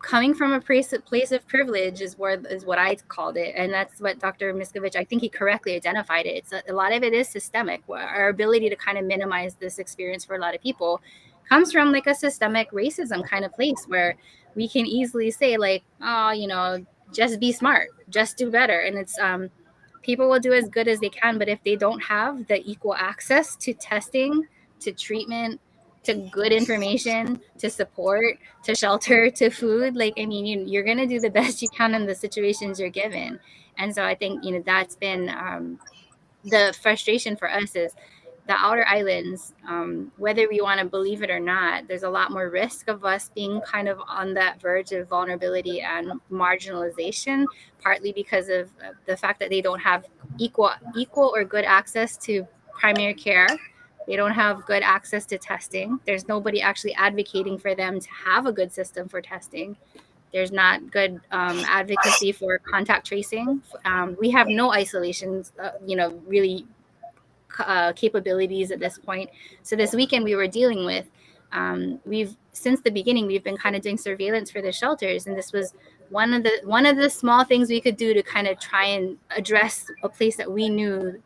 coming from a place of privilege is what I called it, and that's what Dr. Miscovich, I think he correctly identified it. It's a lot of it is systemic. Our ability to kind of minimize this experience for a lot of people comes from like a systemic racism kind of place where we can easily say like, oh, just be smart, just do better, and it's people will do as good as they can, but if they don't have the equal access to testing, to treatment, to good information, to support, to shelter, to food, like I mean, you're gonna do the best you can in the situations you're given. And so I think that's been the frustration for us is the outer islands, whether we want to believe it or not, there's a lot more risk of us being kind of on that verge of vulnerability and marginalization, partly because of the fact that they don't have equal or good access to primary care. They don't have good access to testing. There's nobody actually advocating for them to have a good system for testing. There's not good advocacy for contact tracing. We have no isolations, really capabilities at this point. So this weekend we were dealing with, we've since the beginning we've been kind of doing surveillance for the shelters, and this was one of the small things we could do to kind of try and address a place that we knew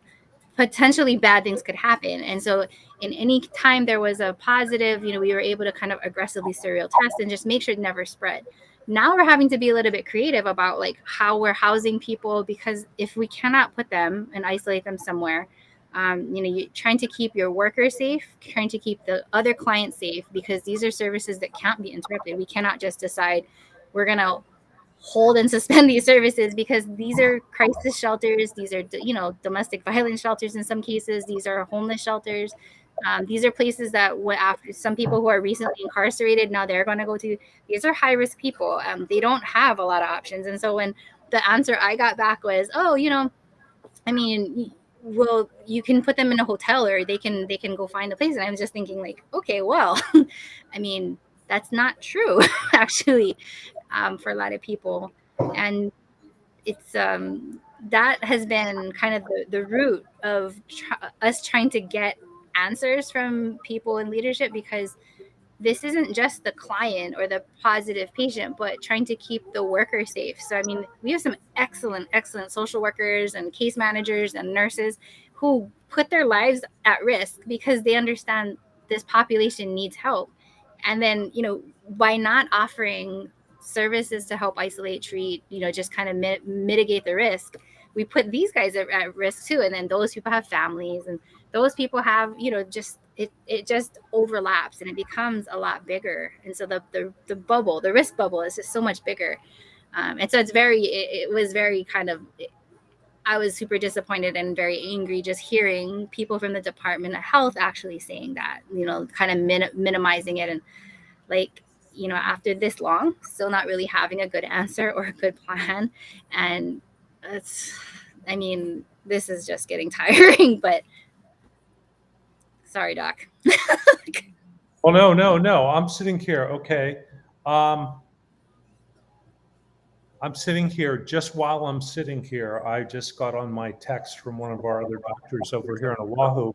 potentially bad things could happen. And so in any time there was a positive, we were able to kind of aggressively serial test and just make sure it never spread. Now we're having to be a little bit creative about like how we're housing people, because if we cannot put them and isolate them somewhere, you're trying to keep your workers safe, trying to keep the other clients safe, because these are services that can't be interrupted. We cannot just decide we're going to hold and suspend these services, because these are crisis shelters. These are, domestic violence shelters in some cases. These are homeless shelters. These are places that after some people who are recently incarcerated, now they're going to go to. These are high risk people. They don't have a lot of options. And so when the answer I got back was, oh, I mean, well, you can put them in a hotel or they can go find a place. And I was just thinking like, okay, well, I mean, that's not true actually, for a lot of people. And it's that has been kind of the root of us trying to get answers from people in leadership, because this isn't just the client or the positive patient, but trying to keep the worker safe. So, I mean, we have some excellent social workers and case managers and nurses who put their lives at risk because they understand this population needs help. And then, by not offering services to help isolate, treat, just kind of mitigate the risk, we put these guys at risk too. And then those people have families, and those people have, just it just overlaps and it becomes a lot bigger. And so the bubble, the risk bubble, is just so much bigger. And so it was very kind of, I was super disappointed and very angry just hearing people from the Department of Health actually saying that, kind of minimizing it. And like, after this long, still not really having a good answer or a good plan. And this is just getting tiring, but sorry, Doc. Well, no. I'm sitting here. Okay. I'm sitting here. Just while I'm sitting here, I just got on my text from one of our other doctors over here in Oahu.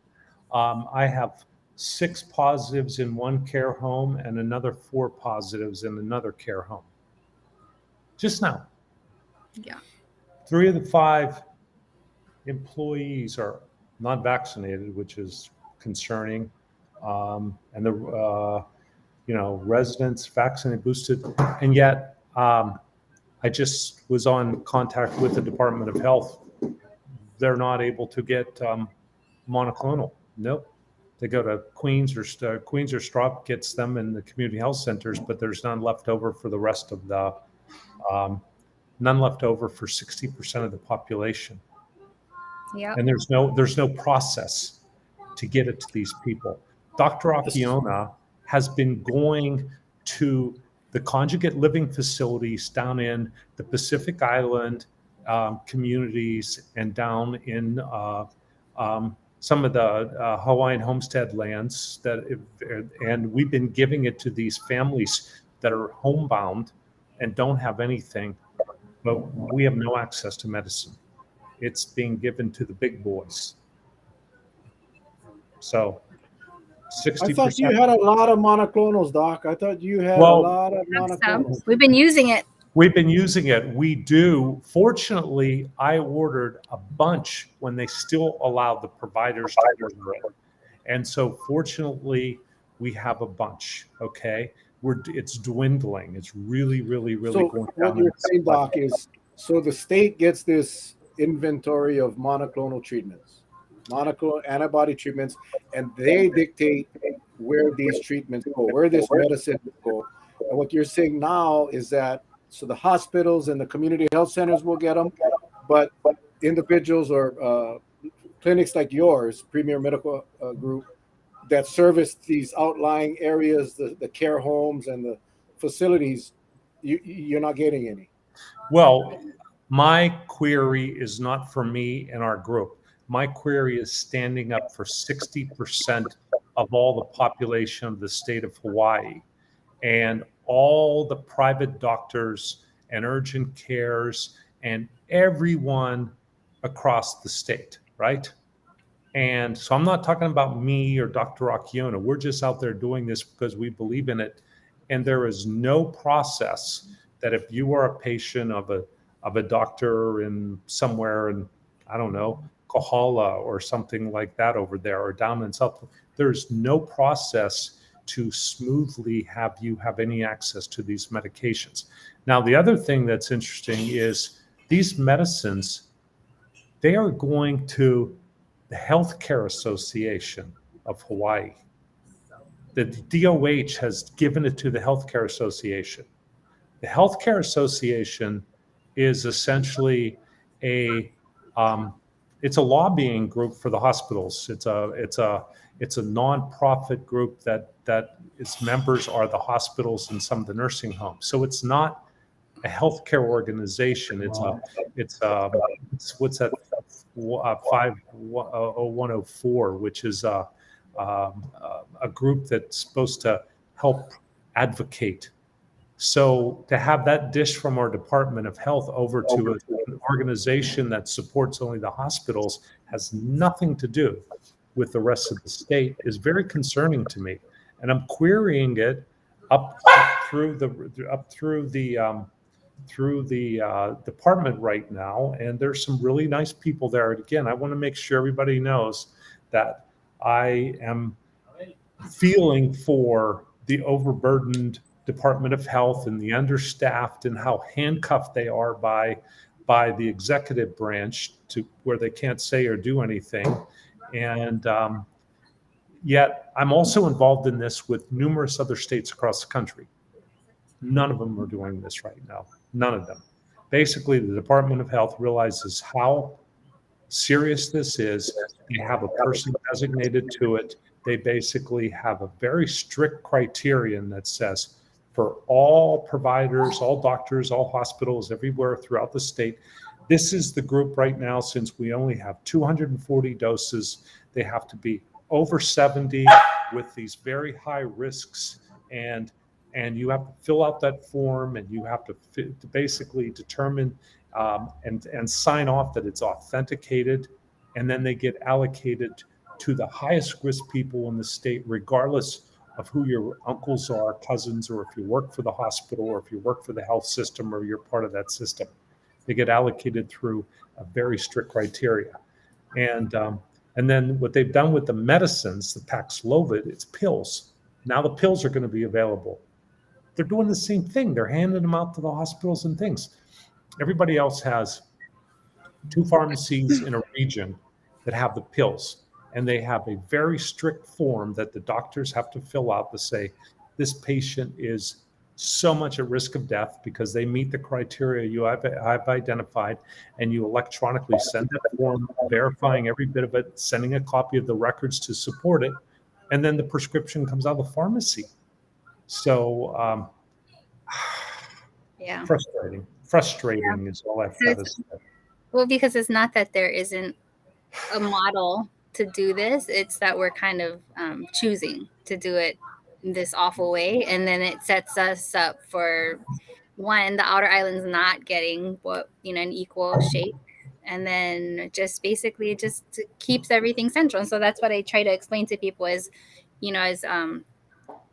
I have 6 positives in one care home and another 4 positives in another care home. Just now. Yeah. 3 of the 5 employees are not vaccinated, which is concerning. And the residents vaccinated, boosted, and yet I just was on contact with the Department of Health. They're not able to get monoclonal. Nope. They go to Queens or Strop gets them in the community health centers, but there's none left over for the rest of the, none left over for 60% of the population. Yeah. And there's no process to get it to these people. Dr. Akiona has been going to the conjugate living facilities down in the Pacific Island communities and down in some of the Hawaiian homestead lands and we've been giving it to these families that are homebound and don't have anything, but we have no access to medicine. It's being given to the big boys. So 60%. I thought you had a lot of monoclonals, Doc. I thought you had a lot of monoclonals. We've been using it. We've been using it. We do. Fortunately, I ordered a bunch when they still allowed the providers to order it. And so fortunately, we have a bunch, okay? It's dwindling. It's really, really, really So going down. what you're saying, Doc, is so the state gets this inventory of monoclonal treatments, monoclonal antibody treatments, and they dictate where these treatments go, where this medicine will go. And what you're saying now is that so the hospitals and the community health centers will get them, but individuals or clinics like yours, Premier Medical Group, that service these outlying areas, the care homes and the facilities, you're not getting any. Well, my query is not for me and our group. My query is standing up for 60% of all the population of the state of Hawaii and all the private doctors and urgent cares and everyone across the state, right? And so I'm not talking about me or Dr. Akiona. We're just out there doing this because we believe in it. And there is no process that if you are a patient of a doctor in somewhere in, I don't know, Kohala or something like that over there or down in South, there's no process to smoothly have you have any access to these medications. Now, the other thing that's interesting is these medicines, they are going to the Healthcare Association of Hawaii. The DOH has given it to the Healthcare Association. The Healthcare Association is essentially it's a lobbying group for the hospitals. It's a nonprofit group that its members are the hospitals and some of the nursing homes. So it's not a healthcare organization. It's what's that 50104, which is a group that's supposed to help advocate. So to have that dish from our Department of Health over to an organization that supports only the hospitals has nothing to do with the rest of the state is very concerning to me. And I'm querying it up through the department right now. And there's some really nice people there. And again, I want to make sure everybody knows that I am feeling for the overburdened Department of Health and the understaffed and how handcuffed they are by the executive branch to where they can't say or do anything. And yet I'm also involved in this with numerous other states across the country. None of them are doing this right now. None of them. Basically, the Department of Health realizes how serious this is. They have a person designated to it. They basically have a very strict criterion that says for all providers, all doctors, all hospitals everywhere throughout the state, this is the group right now. Since we only have 240 doses, they have to be over 70 with these very high risks, and you have to fill out that form, and you have to basically determine and sign off that it's authenticated, and then they get allocated to the highest risk people in the state, regardless of who your uncles are, cousins, or if you work for the hospital, or if you work for the health system, or you're part of that system. They get allocated through a very strict criteria. And then what they've done with the medicines, the Paxlovid, it's pills. Now the pills are going to be available. They're doing the same thing. They're handing them out to the hospitals and things. Everybody else has 2 pharmacies in a region that have the pills, and they have a very strict form that the doctors have to fill out to say this patient is so much at risk of death because they meet the criteria you have identified, and you electronically send that form verifying every bit of it, sending a copy of the records to support it, and then the prescription comes out of the pharmacy. So Yeah. frustrating is all I've got to say. Well, because it's not that there isn't a model to do this, it's that we're kind of choosing to do it this awful way, and then it sets us up for one, the outer islands not getting an equal shape, and then just basically just keeps everything central. And so that's what I try to explain to people is,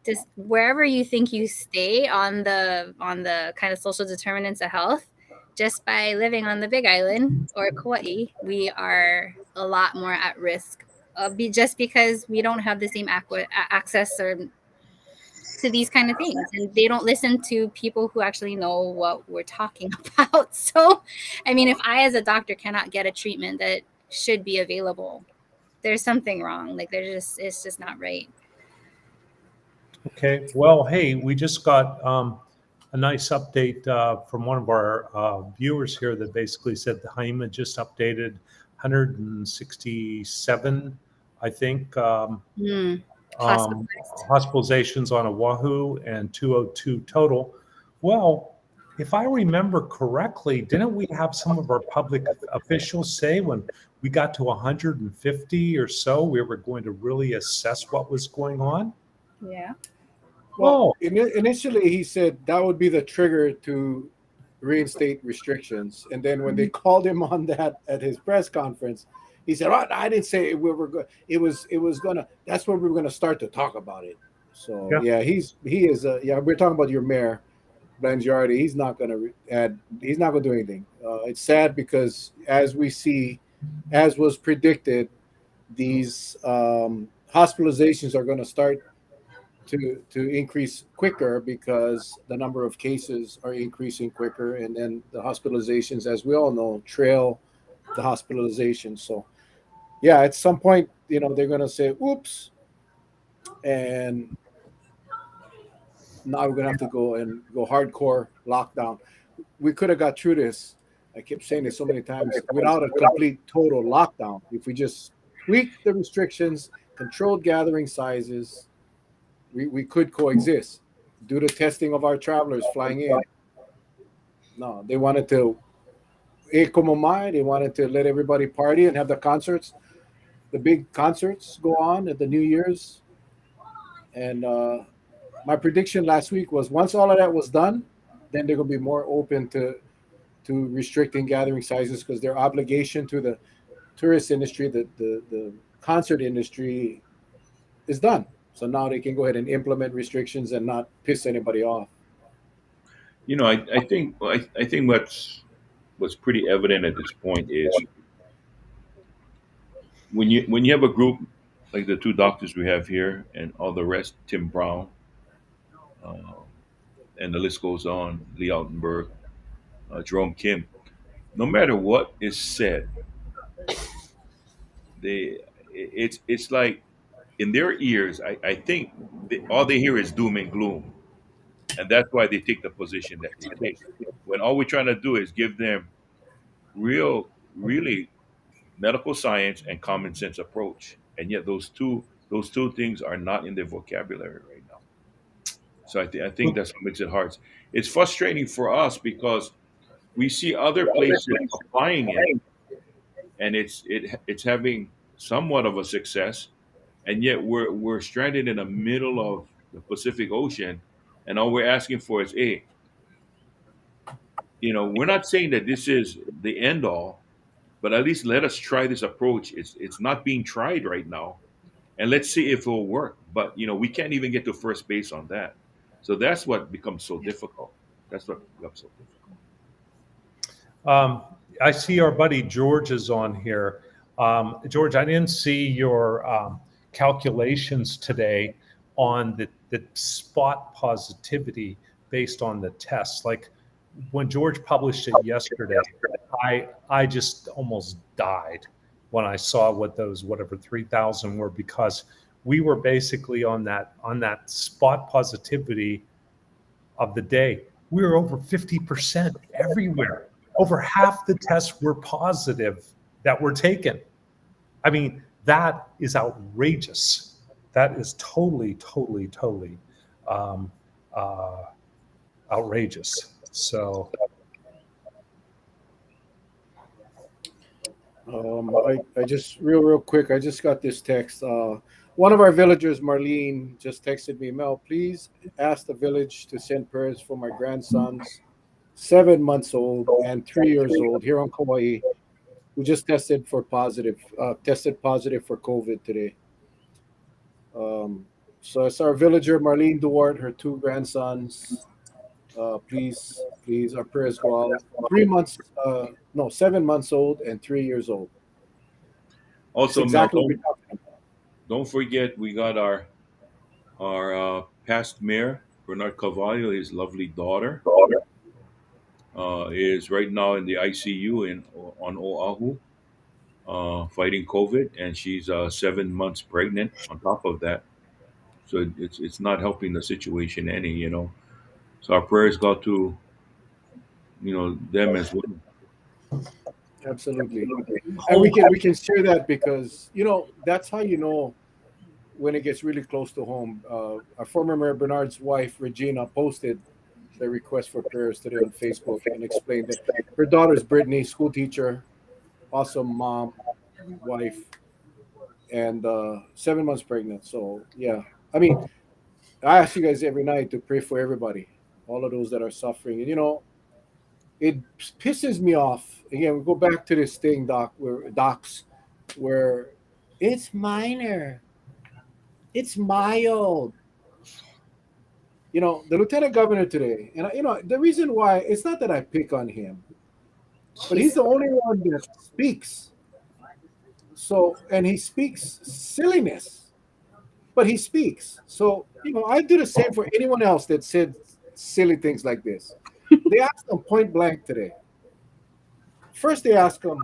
just wherever you think you stay on the kind of social determinants of health, just by living on the Big Island or Kauai, we are a lot more at risk just because we don't have the same access to these kind of things, and they don't listen to people who actually know what we're talking about. So, I mean, if I as a doctor cannot get a treatment that should be available, there's something wrong. Like it's just not right. Okay. Well, hey, we just got a nice update from one of our viewers here that basically said the HIMA just updated 167, I think, hospitalizations on Oahu and 202 total. Well, if I remember correctly, didn't we have some of our public officials say when we got to 150 or so, we were going to really assess what was going on? Yeah. Well, initially he said that would be the trigger to reinstate restrictions, and then when they called him on that at his press conference, he said, "Oh, I didn't say we were good. It was gonna. That's when we were gonna start to talk about it." So yeah, he is. We're talking about your mayor, Blangiardi. He's not gonna He's not gonna do anything. It's sad because as we see, as was predicted, these hospitalizations are going to start to increase quicker because the number of cases are increasing quicker, and then the hospitalizations, as we all know, trail the hospitalizations. So yeah, at some point, they're going to say, "Oops," and now we're going to have to go hardcore lockdown. We could have got through this. I kept saying this so many times without a complete total lockdown. If we just tweak the restrictions, controlled gathering sizes, we could coexist. Do the testing of our travelers flying in. No, they wanted to como mai, they wanted to let everybody party and have the concerts, the big concerts go on at the New Year's. And my prediction last week was once all of that was done, then they're going to be more open to restricting gathering sizes because their obligation to the tourist industry, the concert industry is done. So now they can go ahead and implement restrictions and not piss anybody off. I think what's pretty evident at this point is when you have a group like the 2 doctors we have here and all the rest, Tim Brown, uh, and the list goes on. Lee Altenberg, Jerome Kim. No matter what is said, they it's like in their ears. I think all they hear is doom and gloom, and that's why they take the position that they take. When all we're trying to do is give them really medical science and common sense approach, and yet those two things are not in their vocabulary right now. So I think that's what makes it hard. It's frustrating for us because we see other places applying it, and it's having somewhat of a success, and yet we're stranded in the middle of the Pacific Ocean, and all we're asking for is, hey, we're not saying that this is the end all, but at least let us try this approach. It's not being tried right now, and let's see if it will work. But we can't even get to first base on that. So that's what becomes so difficult. That's what becomes so difficult. I see our buddy George is on here. George, I didn't see your calculations today on the spot positivity based on the tests. Like when George published it yesterday, I just almost died when I saw what those whatever 3,000 were, because we were basically on that spot positivity of the day. We were over 50% everywhere. Over half the tests were positive that were taken. I mean, that is outrageous. That is totally um, uh, outrageous. So I just real quick. I just got this text. One of our villagers, Marlene, just texted me. Mel, please ask the village to send prayers for my grandsons, 7 months old and 3 years old, here on Kauai, who just tested positive for COVID today. So it's our villager, Marlene Duarte, her two grandsons. Please, our prayers go out. 3 months, no, 7 months old and 3 years old. It's Also, Mel, exactly what we're talking about. don't forget we got our past mayor Bernard Carvalho, his lovely daughter, is right now in the ICU on Oahu, fighting COVID, and she's 7 months pregnant. On top of that, so it's not helping the situation any. So our prayers go to them as well. Absolutely. And we can share that because that's how when it gets really close to home. Our former mayor Bernard's wife Regina posted the request for prayers today on Facebook and explained that her daughter's Brittany, school teacher, awesome mom, wife, and 7 months pregnant. So yeah, I mean, I ask you guys every night to pray for everybody, all of those that are suffering, and it pisses me off. Again, we go back to this thing, docs, where it's minor, it's mild. The lieutenant governor today, and the reason why it's not that I pick on him, but he's the only one that speaks. So, and he speaks silliness, but he speaks. So, I do the same for anyone else that said silly things like this. They asked him point blank today. First, they asked him,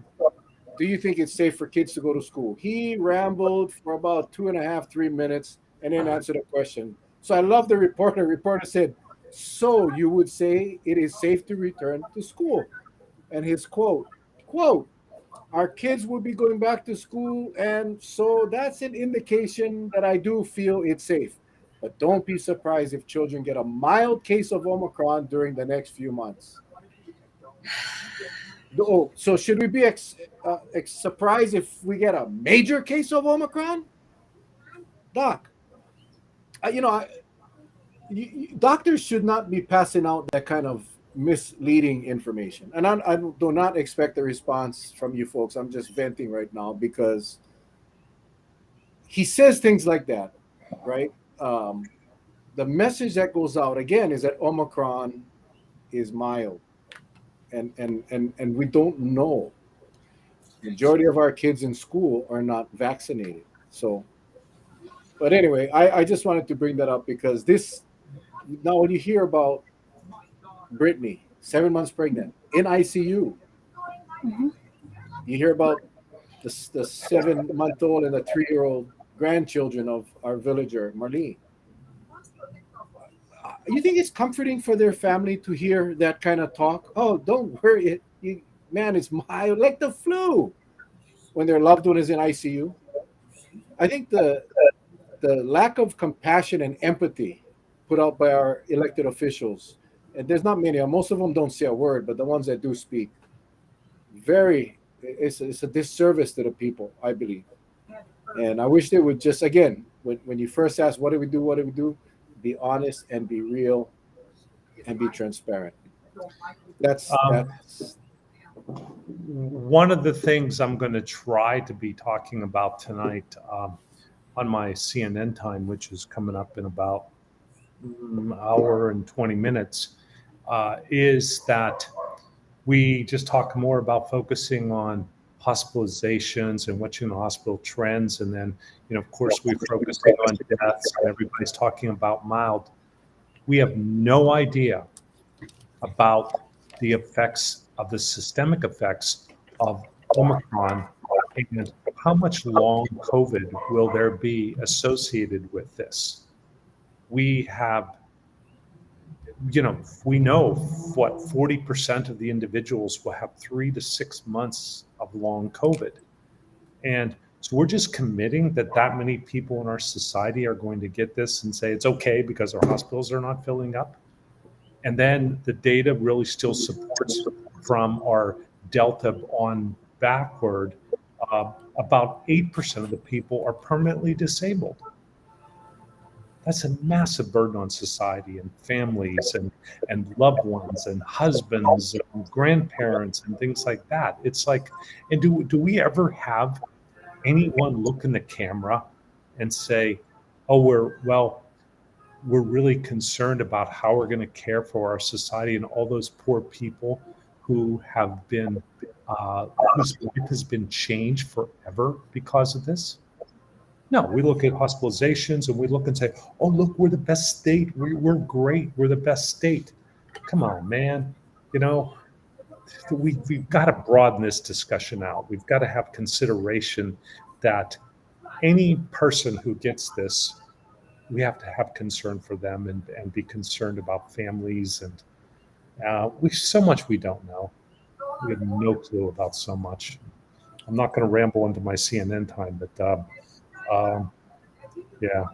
do you think it's safe for kids to go to school? He rambled for about 2.5, 3 minutes and then answered a question. So I love the reporter. The reporter said, so you would say it is safe to return to school? And his quote, our kids will be going back to school, and so that's an indication that I do feel it's safe. But don't be surprised if children get a mild case of Omicron during the next few months. Oh, so should we be surprised if we get a major case of Omicron? Doc, doctors should not be passing out that kind of misleading information. And I do not expect a response from you folks. I'm just venting right now because he says things like that, right? The message that goes out again is that Omicron is mild, and we don't know. Majority of our kids in school are not vaccinated. So, but anyway, I just wanted to bring that up because now when you hear about Brittany, 7 months pregnant, in ICU. Mhm. You hear about the 7-month-old and the 3-year-old grandchildren of our villager, Marlene. You think it's comforting for their family to hear that kind of talk? Oh, don't worry, man, it's mild, like the flu, when their loved one is in ICU. I think the lack of compassion and empathy put out by our elected officials, and there's not many, most of them don't say a word, but the ones that do speak, it's a disservice to the people, I believe. And I wish they would just, again, when you first ask, what do we do, be honest and be real and be transparent. Um, That's One of the things I'm going to try to be talking about tonight on my CNN time, which is coming up in about an hour and 20 minutes, is that we just talk more about focusing on hospitalizations and what's in the hospital trends. And then, of course, we're focusing on deaths and everybody's talking about mild. We have no idea about the effects of the systemic effects of Omicron and how much long COVID will there be associated with this. We have, we know what 40% of the individuals will have 3 to 6 months of long COVID. And so we're just committing that many people in our society are going to get this and say it's okay because our hospitals are not filling up. And then the data really still supports from our Delta on backward, about 8% of the people are permanently disabled. That's a massive burden on society and families and loved ones and husbands and grandparents and things like that. It's like, and do we ever have anyone look in the camera and say, oh, we're really concerned about how we're going to care for our society and all those poor people who have been, whose life has been changed forever because of this? No, we look at hospitalizations and we look and say, oh, look, we're the best state. We're great. We're the best state. Come on, man. We've got to broaden this discussion out. We've got to have consideration that any person who gets this, we have to have concern for them and be concerned about families. And so much we don't know. We have no clue about so much. I'm not going to ramble into my CNN time, but yeah.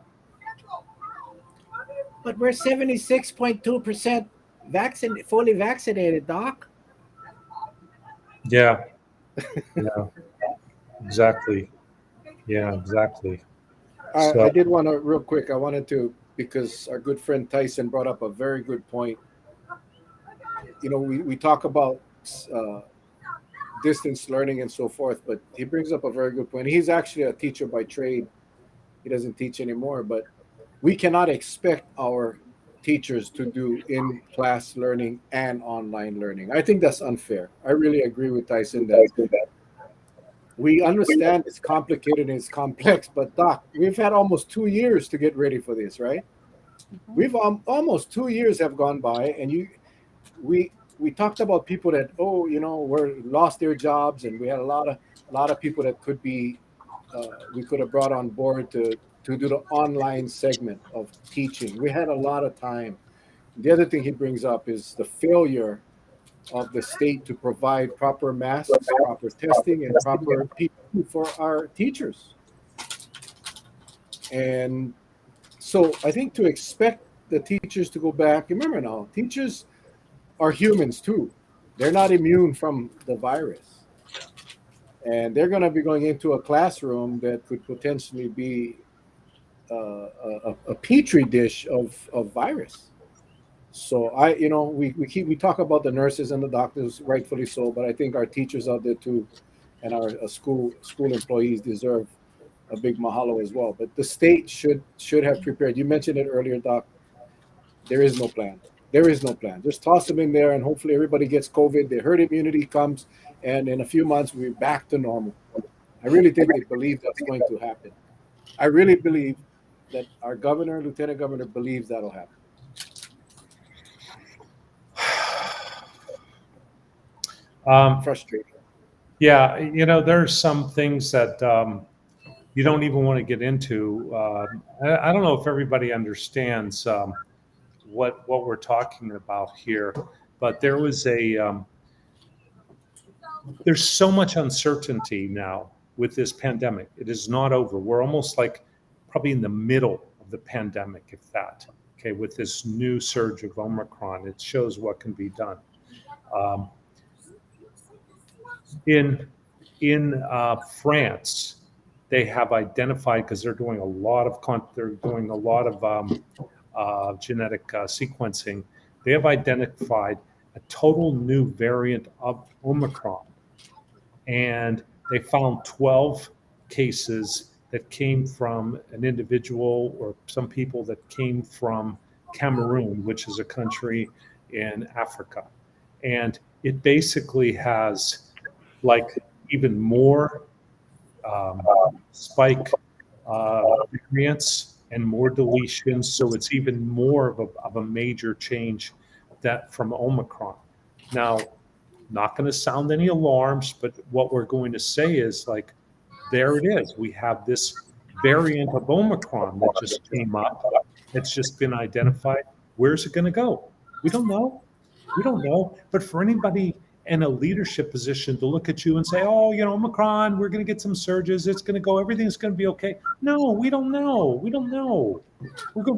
But we're 76.2% fully vaccinated, Doc. Yeah. Yeah. Exactly. Yeah, exactly. I did want to, real quick, I wanted to, because our good friend Tyson brought up a very good point. We talk about distance learning and so forth, but he brings up a very good point. He's actually a teacher by trade. He doesn't teach anymore, but we cannot expect our teachers to do in-class learning and online learning. I think that's unfair. I really agree with Tyson that we understand it's complicated and it's complex, but Doc, we've had almost 2 years to get ready for this, right? Mhm. We've almost 2 years have gone by, and we talked about people that were lost their jobs, and we had a lot of people that could be we could have brought on board to do the online segment of teaching. We had a lot of time. The other thing he brings up is the failure of the state to provide proper masks, proper testing, and proper PPE for our teachers. And so I think to expect the teachers to go back, remember now, teachers are humans too. They're not immune from the virus. And they're going to be going into a classroom that could potentially be a petri dish of virus. So we talk about the nurses and the doctors, rightfully so, but I think our teachers out there too, and our school employees deserve a big mahalo as well. But the state should have prepared. You mentioned it earlier, Doc. There is no plan. There is no plan. Just toss them in there, and hopefully everybody gets COVID. The herd immunity comes, and in a few months we're back to normal. I really think they believe that's going to happen. I really believe that our governor, lieutenant governor, believes that'll happen. Frustrating. Yeah, there's some things that you don't even want to get into. I don't know if everybody understands what we're talking about here, but there's so much uncertainty now with this pandemic. It is not over. We're almost like probably in the middle of the pandemic, if that. Okay, with this new surge of Omicron, it shows what can be done. Um, in France, they have identified, because they're doing a lot of genetic sequencing. They have identified a total new variant of Omicron, and they found 12 cases that came from an individual or some people that came from Cameroon, which is a country in Africa. And it basically has like even more spike variants and more deletions. So it's even more of a major change that from Omicron. Now, not going to sound any alarms, but what we're going to say is like, there it is. We have this variant of Omicron that just came up. It's just been identified. Where's it going to go? We don't know. We don't know. But for anybody in a leadership position to look at you and say, oh, Omicron, we're going to get some surges. It's going to go, everything's going to be okay. No, we don't know. We don't know.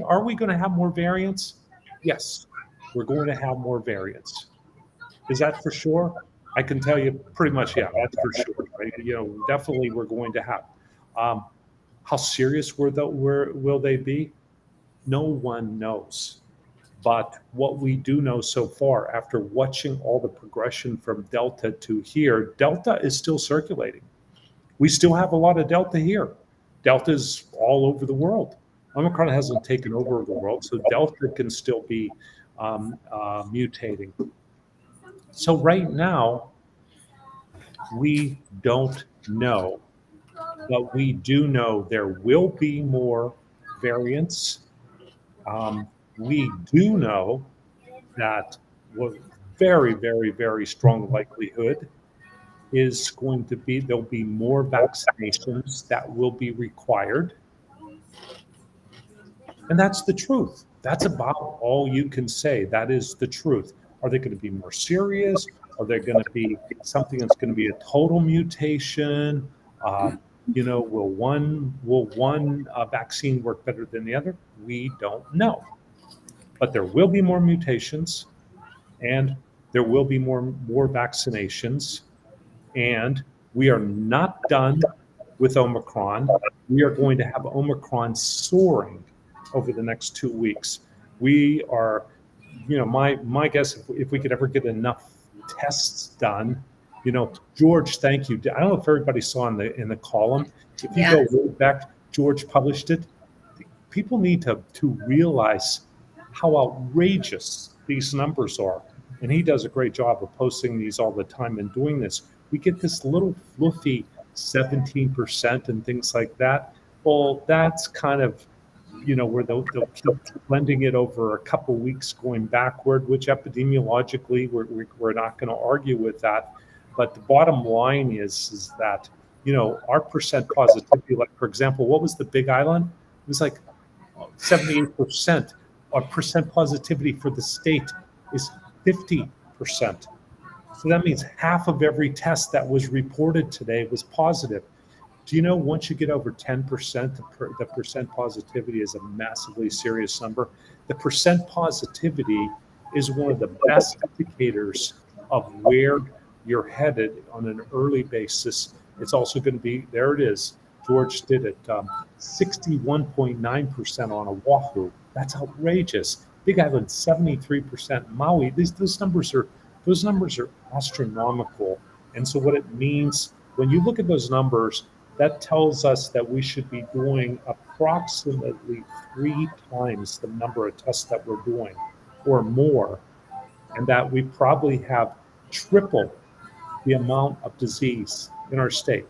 Are we going to have more variants? Yes, we're going to have more variants. Is that for sure? I can tell you pretty much, yeah, that's for sure. Right? Definitely we're going to have. How serious will they be? No one knows. But what we do know so far, after watching all the progression from Delta to here, Delta is still circulating. We still have a lot of Delta here. Delta is all over the world. Omicron hasn't taken over the world, so Delta can still be mutating. So right now, we don't know, but we do know there will be more variants. We do know that very, very, very strong likelihood is going to be there'll be more vaccinations that will be required. And that's the truth. That's about all you can say. That is the truth. Are they going to be more serious? Are they going to be something that's going to be a total mutation? Will one vaccine work better than the other? We don't know. But there will be more mutations, and there will be more vaccinations, and we are not done with Omicron. We are going to have Omicron soaring over the next 2 weeks. We are, my guess, if we could ever get enough tests done, George, thank you. I don't know if everybody saw in the column. If you go way back, George published it. People need to realize how outrageous these numbers are. And he does a great job of posting these all the time and doing this. We get this little fluffy 17% and things like that. Well, that's kind of, where they'll keep blending it over a couple weeks going backward, which epidemiologically, we're not going to argue with that. But the bottom line is that, our percent positivity, like, for example, what was the Big Island? It was like 78%. Our percent positivity for the state is 50%. So that means half of every test that was reported today was positive. Do you know once you get over 10%, the percent positivity is a massively serious number? The percent positivity is one of the best indicators of where you're headed on an early basis. It's also going to be, there it is, George did it, 61.9% on Oahu. That's outrageous. Big Island, 73%. Maui, those numbers are astronomical. And so what it means, when you look at those numbers, that tells us that we should be doing approximately 3 times the number of tests that we're doing or more, and that we probably have triple the amount of disease in our state.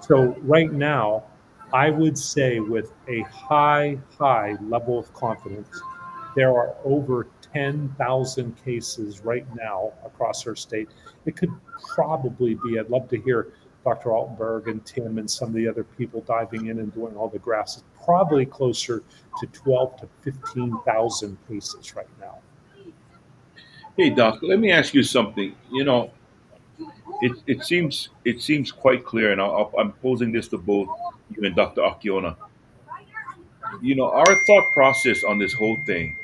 So right now, I would say with a high level of confidence, there are over 10,000 cases right now across our state. It could probably be, I'd love to hear Dr. Altenberg and Tim and some of the other people diving in and doing all the graphs. It's probably closer to 12 to 15,000 cases right now. Hey, Doc, let me ask you something. It seems quite clear, and I'm posing this to both you and Dr. Akiona. Our thought process on this whole thing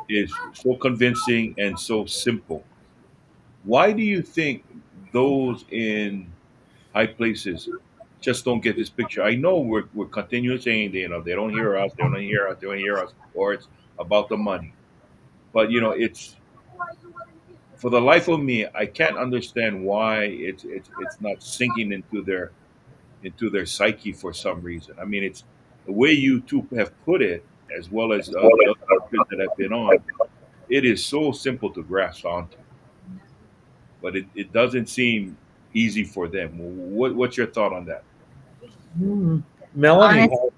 is so convincing and so simple. Why do you think those in high places just don't get this picture? I know we're continuing saying they don't hear us, they don't hear us, they don't hear us, or it's about the money. But it's for the life of me, I can't understand why it's not sinking into their psyche for some reason. I mean, it's the way you two have put it, as well as the other speakers that have been on. It is so simple to grasp onto, but it doesn't seem easy for them. What's your thought on that? Hmm. Melanie Honest,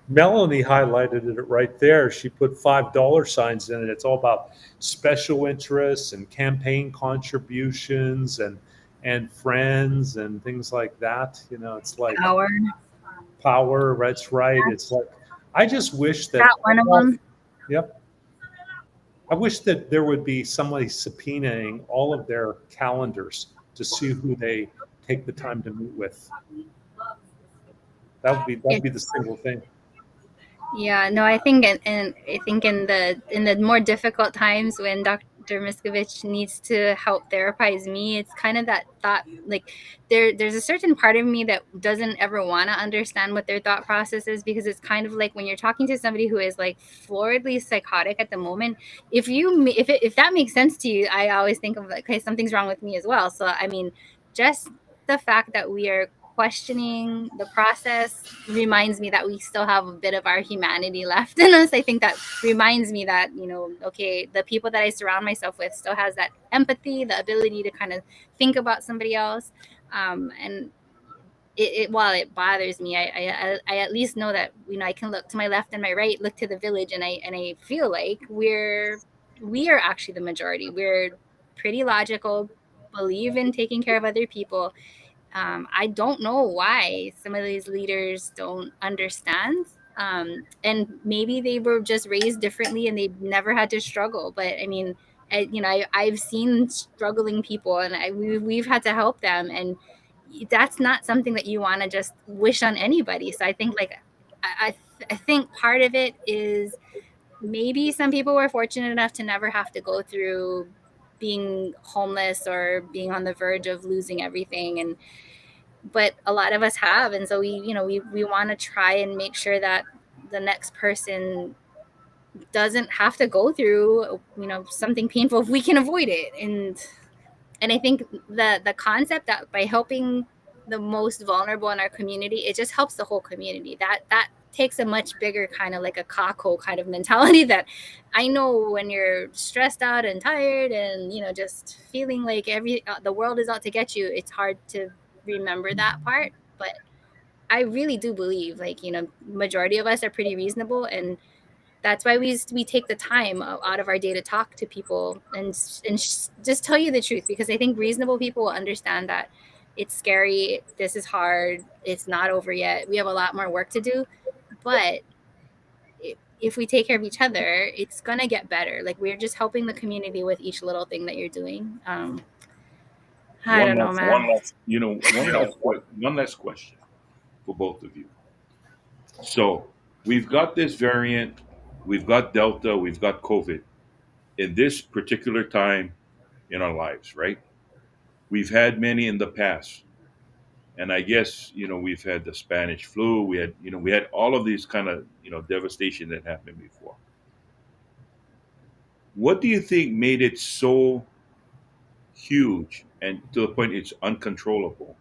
Melanie highlighted it right there. She put $5 signs in it. It's all about special interests and campaign contributions and friends and things like that. It's like power, power. That's right. It's like I just wish that. that one of them. Yep. I wish that there would be somebody subpoenaing all of their calendars to see who they take the time to meet with. That'd be the single thing. Yeah, no, I think, and I think in the more difficult times when Dr. Miscovich needs to help therapize me, it's kind of that thought, like there's a certain part of me that doesn't ever want to understand what their thought process is, because it's kind of like when you're talking to somebody who is like floridly psychotic at the moment. If that makes sense to you, I always think of like, okay, something's wrong with me as well. So I mean, just the fact that we are questioning the process reminds me that we still have a bit of our humanity left in us. I think that reminds me that, okay, the people that I surround myself with still has that empathy, the ability to kind of think about somebody else. And while it bothers me, I at least know that, I can look to my left and my right, look to the village, and I feel like we are actually the majority. We're pretty logical, believe in taking care of other people. I don't know why some of these leaders don't understand. And maybe they were just raised differently and they've never had to struggle. But I mean, I've seen struggling people, and we've had to help them. And that's not something that you want to just wish on anybody. So I think, like, I think part of it is maybe some people were fortunate enough to never have to go through being homeless or being on the verge of losing everything, and but a lot of us have. And so we want to try and make sure that the next person doesn't have to go through something painful if we can avoid it. And I think the concept that by helping the most vulnerable in our community, it just helps the whole community. That takes a much bigger kind of like a Kako kind of mentality, that I know when you're stressed out and tired and just feeling like the world is out to get you, it's hard to remember that part. But I really do believe, like, majority of us are pretty reasonable, and that's why we take the time out of our day to talk to people and just tell you the truth, because I think reasonable people will understand that it's scary, this is hard, it's not over yet, we have a lot more work to do. But if we take care of each other, it's gonna get better. Like, we're just helping the community with each little thing that you're doing. I One don't know, last, man. one last question for both of you. So we've got this variant, we've got Delta, we've got COVID in this particular time in our lives, right? We've had many in the past. And I guess, we've had the Spanish flu, we had all of these kind of, devastation that happened before. What do you think made it so huge and to the point it's uncontrollable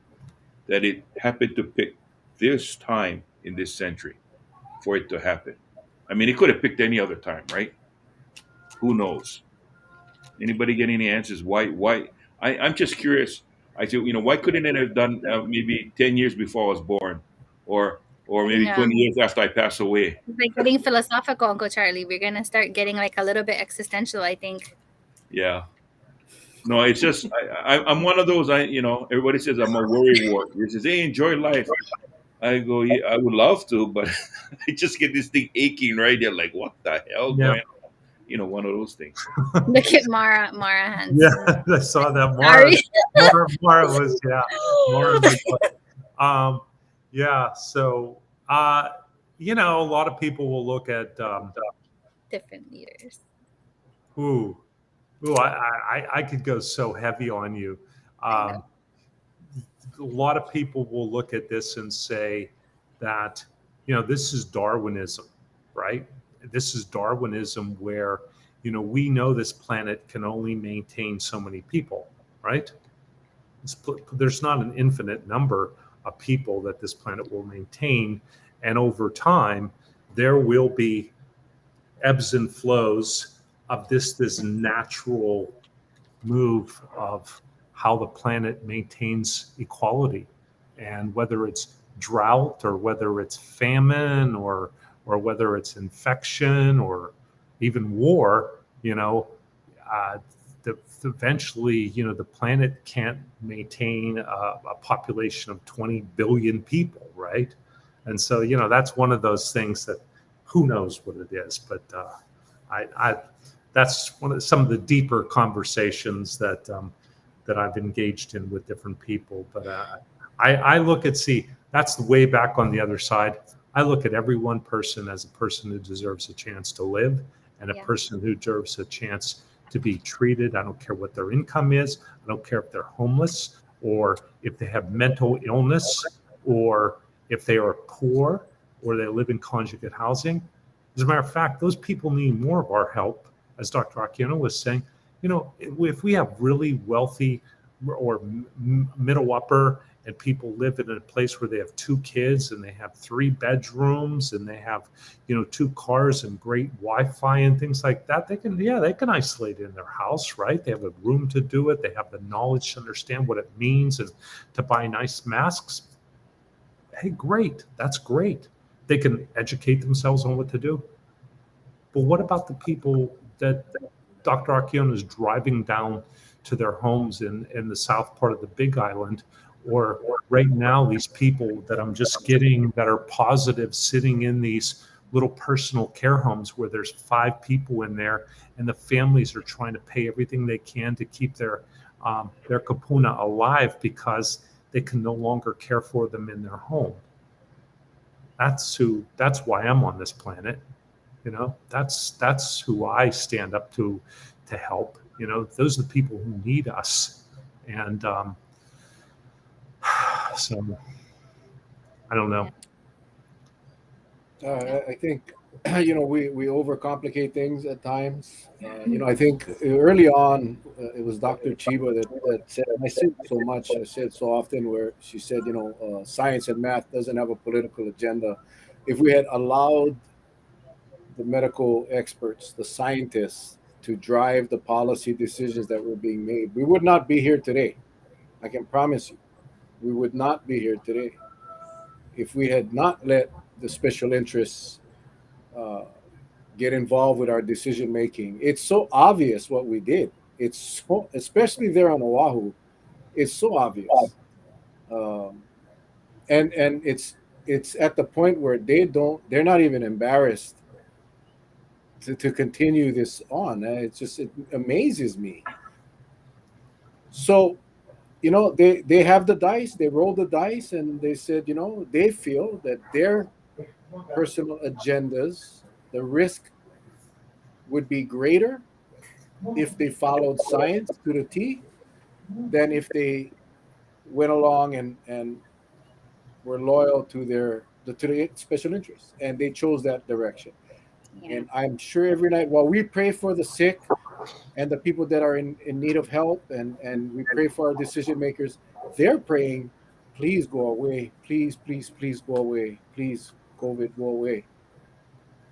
that it happened to pick this time in this century for it to happen? I mean, it could have picked any other time, right? Who knows? Anybody get any answers? Why? I'm just curious. I said, why couldn't it have done maybe 10 years before I was born, or or maybe Yeah. 20 years after I pass away. It's like getting philosophical, Uncle Charlie. We're gonna start getting like a little bit existential, I think. Yeah. No, it's just I'm one of those. Everybody says I'm a worry wart. He says, "Hey, enjoy life." I go, "Yeah, I would love to, but I just get this thing aching right there. Like, what the hell Yeah. going on?" One of those things. Look at Mara hands. Yeah, I saw that. Sorry. Mara was, yeah. Mara was yeah. So, a lot of people will look at, Different leaders. ooh, I could go so heavy on you. I know. A lot of people will look at this and say that, this is Darwinism, right? This is Darwinism where, we know this planet can only maintain so many people, right? There's not an infinite number of people that this planet will maintain. And over time, there will be ebbs and flows of this natural move of how the planet maintains equality, and whether it's drought or whether it's famine or whether it's infection or even war, uh, eventually, the planet can't maintain a population of 20 billion people, right? And so, that's one of those things that who knows what it is, but I that's some of the deeper conversations that I've engaged in with different people. But I look at, that's the way back on the other side. I look at every one person as a person who deserves a chance to live, and a person who deserves a chance to be treated. I don't care what their income is. I don't care if they're homeless or if they have mental illness or if they are poor or they live in conjugate housing. As a matter of fact, those people need more of our help. As Dr. Akiona was saying, if we have really wealthy or middle upper and people live in a place where they have 2 kids and they have 3 bedrooms and they have, 2 cars and great Wi-Fi and things like that, they can isolate in their house, right? They have a room to do it. They have the knowledge to understand what it means and to buy nice masks. Hey, great. That's great. They can educate themselves on what to do. But what about the people that Dr. Akiona is driving down to their homes in the south part of the Big Island? Or right now, these people that I'm just getting that are positive sitting in these little personal care homes where there's 5 people in there and the families are trying to pay everything they can to keep their kapuna alive because they can no longer care for them in their home. That's why I'm on this planet. That's who I stand up to help. Those are the people who need us. And so I don't know. I think we overcomplicate things at times. I think early on it was Dr. Chiba that said, and I said so much, I said so often, where she said, science and math doesn't have a political agenda. If we had allowed the medical experts, the scientists, to drive the policy decisions that were being made, we would not be here today. I can promise you, we would not be here today if we had not let the special interests get involved with our decision making. It's so obvious what we did. It's so, especially there on Oahu, it's so obvious, and it's at the point where they're not even embarrassed to continue this on. It amazes me. So, they have the dice, they rolled the dice, and they said, they feel that their personal agendas, the risk would be greater if they followed science to the T than if they went along and were loyal to the special interests, and they chose that direction. Yeah. And I'm sure every night while we pray for the sick and the people that are in need of help, and we pray for our decision makers, they're praying, please go away, please, please, please go away, please, COVID, go away.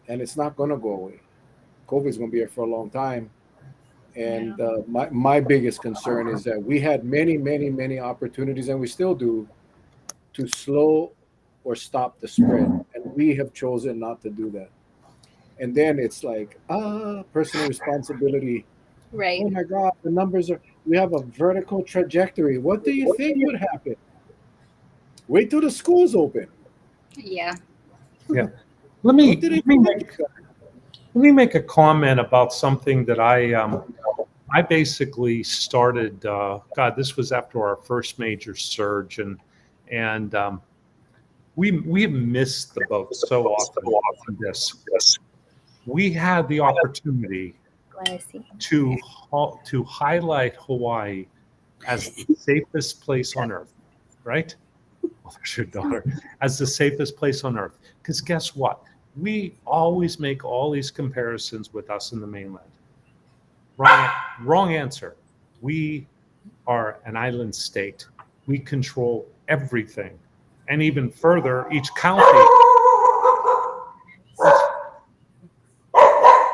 And it's not going to go away. COVID's going to be here for a long time. And my biggest concern is that we had many, many, many opportunities, and we still do, to slow or stop the spread. And we have chosen not to do that. And then it's like, personal responsibility. Right. Oh my God, the numbers are, we have a vertical trajectory. What do you think would happen? Wait till the schools open. Yeah. Yeah. Let What me did let they me tell make you? let me make a comment about something that I basically started. God, this was after our first major surge, and we have missed the boat so often on this. We had the opportunity Glad I see. to highlight Hawaii as the safest place on earth, right? Well, there's your daughter, as the safest place on earth. Because guess what? We always make all these comparisons with us in the mainland. Wrong answer. We are an island state. We control everything. And even further, each county.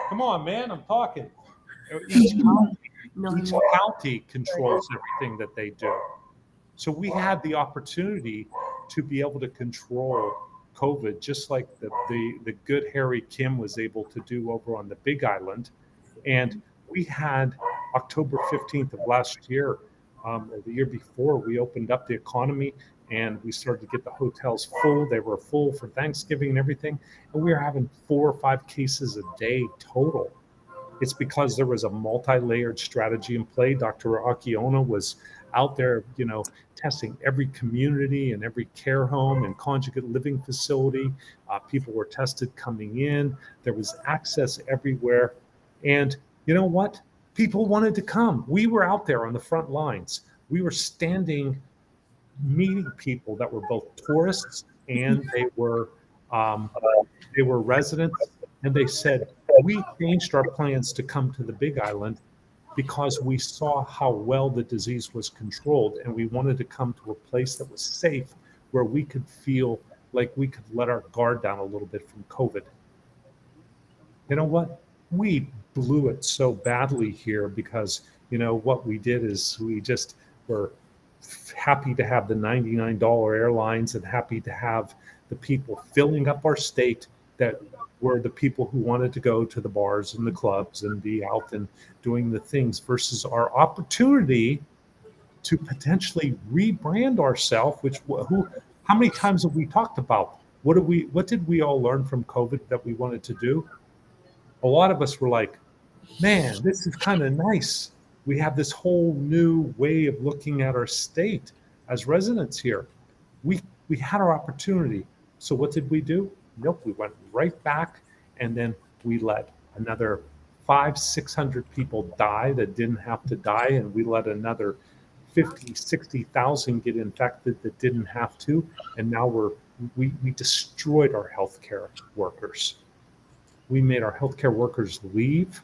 Come on, man, I'm talking. Each county controls everything that they do. So we had the opportunity to be able to control COVID, just like the good Harry Kim was able to do over on the Big Island. And we had October 15th of last year, or the year before, we opened up the economy and we started to get the hotels full. They were full for Thanksgiving and everything. And we were having 4 or 5 cases a day total. It's because there was a multi-layered strategy in play. Dr. Akiona was out there, testing every community and every care home and conjugate living facility. People were tested coming in. There was access everywhere. And you know what? People wanted to come. We were out there on the front lines. We were standing, meeting people that were both tourists and they were residents. And they said, we changed our plans to come to the Big Island because we saw how well the disease was controlled, and we wanted to come to a place that was safe, where we could feel like we could let our guard down a little bit from COVID. You know what? We blew it so badly here because, what we did is we just were happy to have the $99 airlines and happy to have the people filling up our state that were the people who wanted to go to the bars and the clubs and be out and doing the things, versus our opportunity to potentially rebrand ourselves. How many times have we talked about what did we all learn from COVID that we wanted to do? A lot of us were like, man, this is kind of nice. We have this whole new way of looking at our state as residents here. We had our opportunity. So what did we do? Nope, we went right back, and then we let another 500-600 people die that didn't have to die, and we let another 50,000-60,000 get infected that didn't have to, and now we destroyed our healthcare workers. We made our healthcare workers leave,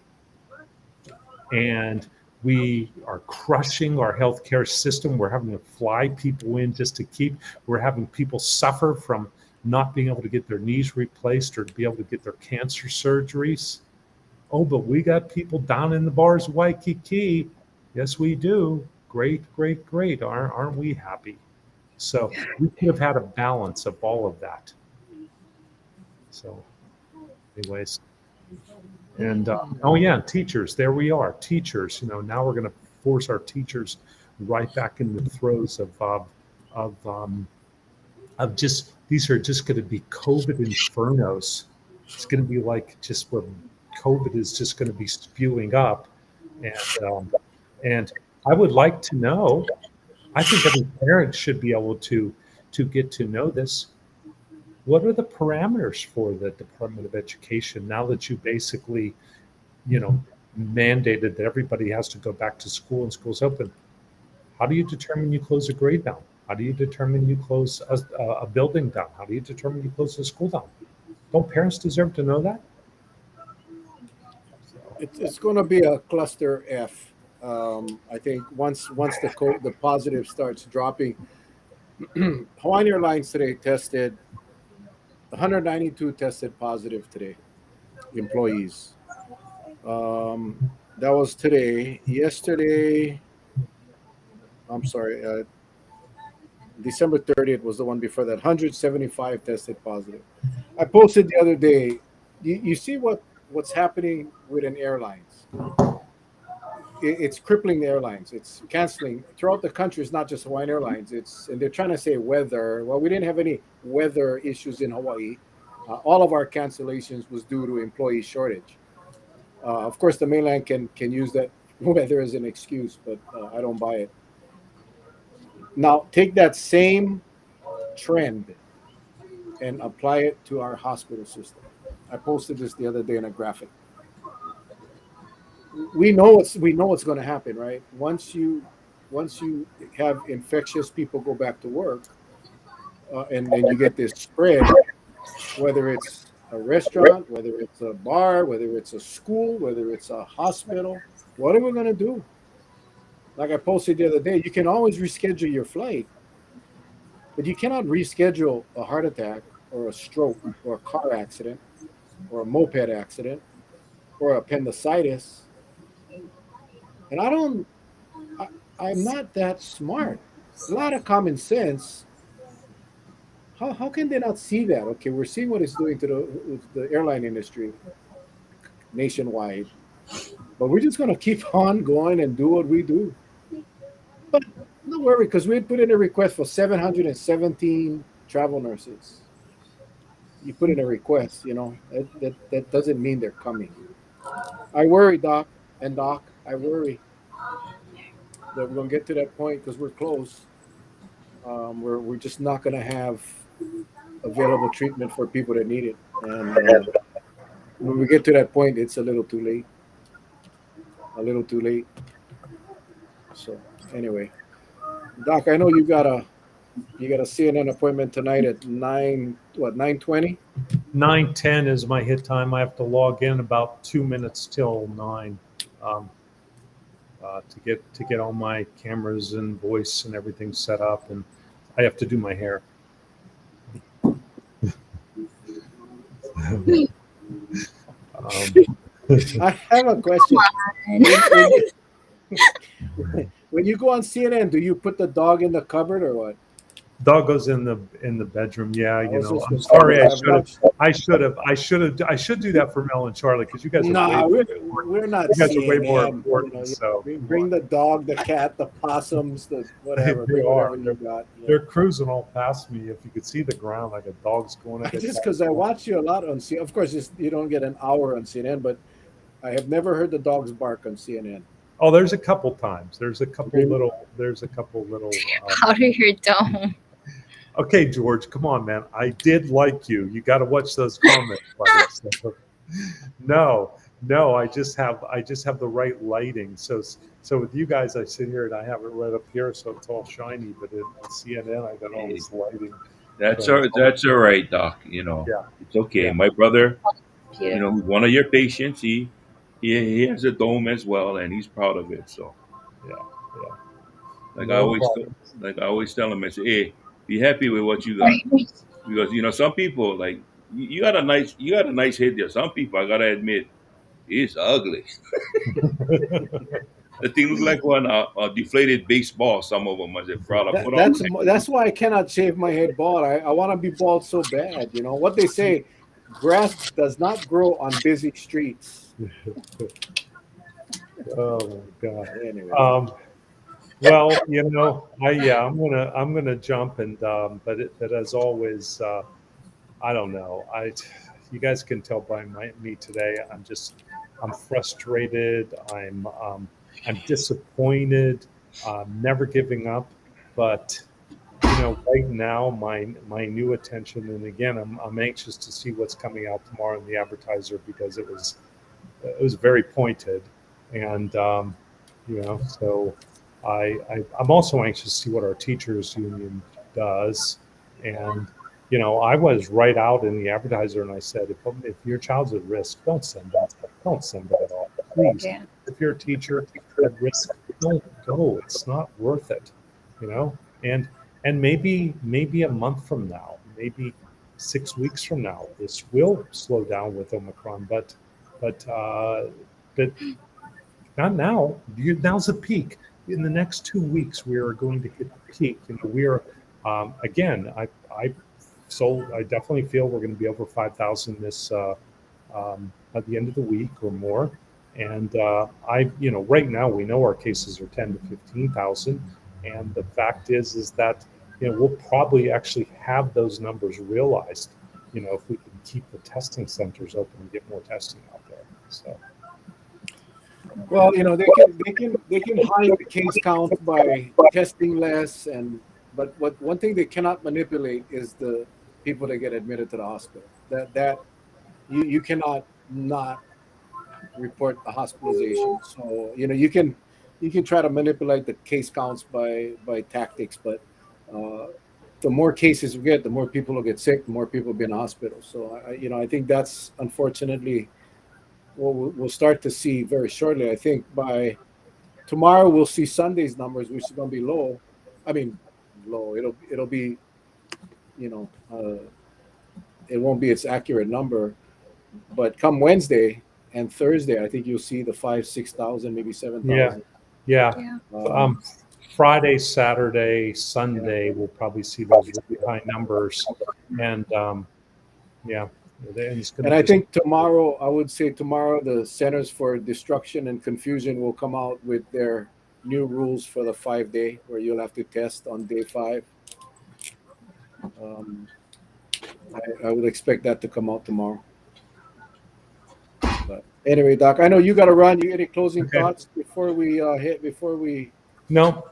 and we are crushing our healthcare system. We're having to fly people in just to keep. We're having people suffer from not being able to get their knees replaced or to be able to get their cancer surgeries. Oh, but we got people down in the bars of Waikiki. Yes, we do. Great, great, great. Aren't we happy? So we could have had a balance of all of that. So anyways, and oh yeah, teachers, there we are. Teachers, now we're going to force our teachers right back in the throes of just, these are just going to be COVID infernos. It's going to be like just where COVID is just going to be spewing up. And I would like to know, I think every parent should be able to get to know this. What are the parameters for the Department of Education now that you basically, mandated that everybody has to go back to school and school's open? How do you determine you close a grade down? How do you determine you close a building down? How do you determine you close a school down? Don't parents deserve to know that? It's going to be a cluster F. I think once the positive starts dropping, Hawaiian Airlines today tested 192 tested positive today, employees. That was today. Yesterday, I'm sorry, December 30th was the one before that. 175 tested positive. I posted the other day. You see what's happening with an airlines? It's crippling the airlines. It's canceling throughout the country. It's not just Hawaiian Airlines. And they're trying to say weather. Well, we didn't have any weather issues in Hawaii. All of our cancellations was due to employee shortage. Of course, the mainland can use that weather as an excuse, but I don't buy it. Now, take that same trend and apply it to our hospital system. I posted this the other day in a graphic. We know what's going to happen, right? Once you have infectious people go back to work, and then you get this spread, whether it's a restaurant, whether it's a bar, whether it's a school, whether it's a hospital, what are we going to do? Like I posted the other day, you can always reschedule your flight, but you cannot reschedule a heart attack or a stroke or a car accident or a moped accident or appendicitis. And I'm not that smart. A lot of common sense. How can they not see that? Okay, we're seeing what it's doing to the airline industry nationwide, but we're just going to keep on going and do what we do. But don't worry, because we had put in a request for 717 travel nurses. You put in a request, that doesn't mean they're coming. I worry, Doc, I worry that we're going to get to that point because we're close. We're just not going to have available treatment for people that need it. And when we get to that point, it's a little too late. A little too late. So anyway, Doc, I know you got a CNN appointment tonight at 9:20? 9:10 is my hit time. I have to log in about 2 minutes till 9 to get all my cameras and voice and everything set up, and I have to do my hair. I have a question. When you go on CNN, do you put the dog in the cupboard or what? Dog goes in the bedroom. Yeah, I'm just sorry. I should do that for Mel and Charlie because you guys are No, way, we're not. you guys are way CNN, more important. So bring the dog, the cat, the possums, the whatever. They Bring are. whatever you got. They're cruising all past me. If you could see the ground, like a dog's going. Just because I watch you a lot on CNN. Of course, you don't get an hour on CNN, but I have never heard the dogs bark on CNN. Oh, there's a couple times. There's a couple little. Powder your dome. Okay, George, come on, man. I did like you. You got to watch those comments. No, I just have the right lighting. So with you guys, I sit here and I have it right up here, so it's all shiny. But in CNN, I got all this lighting. That's all right, Doc. Yeah. It's okay. Yeah. My brother, one of your patients, he has a dome as well, and he's proud of it. So Yeah. Like No I always tell him, I say, hey, be happy with what you got, because some people like you got a nice head there. Some people, I gotta admit, it's ugly. The thing looks like a deflated baseball. Some of them, I said, "Brother, put on." That's why I cannot shave my head bald. I want to be bald so bad. What they say, grass does not grow on busy streets. Oh my God. Anyway. Well, I'm gonna jump but as always, I don't know. You guys can tell by me today. I'm frustrated. I'm disappointed. Never giving up, but right now my new attention, and again, I'm anxious to see what's coming out tomorrow in the Advertiser because it was very pointed, and so. I'm also anxious to see what our teachers union does. And, I was right out in the Advertiser and I said, if your child's at risk, don't send them. Don't send them at all. Please. Yeah. If you're a teacher at risk, don't go. It's not worth it, and maybe a month from now, maybe 6 weeks from now, this will slow down with Omicron, but not now. Now's the peak. In the next 2 weeks, we are going to hit the peak. Again, I definitely feel we're going to be over 5,000 this at the end of the week or more. And right now we know our cases are 10 to 15,000, and the fact is that we'll probably actually have those numbers realized. If we can keep the testing centers open and get more testing out there. So. Well, they can hide the case count by testing less, but one thing they cannot manipulate is the people that get admitted to the hospital. That you cannot not report a hospitalization. So you can try to manipulate the case counts by tactics, but uh, the more cases we get, the more people will get sick, the more people will be in the hospital. So I think that's unfortunately what we'll start to see very shortly. I think by tomorrow we'll see Sunday's numbers, which is going to be low. I mean, low. It'll be you know it won't be its accurate number, but come Wednesday and Thursday, I think you'll see the 5,000, 6,000, maybe 7,000. Yeah. Yeah. Friday, Saturday, Sunday, we'll probably see those really high numbers, and yeah. And I think tomorrow, I would say tomorrow, the Centers for Destruction and Confusion will come out with their new rules for the 5 day, where you'll have to test on day 5. Um, I would expect that to come out tomorrow. But anyway, Doc, I know you got to run. You any closing thoughts before we hit? Before we? No,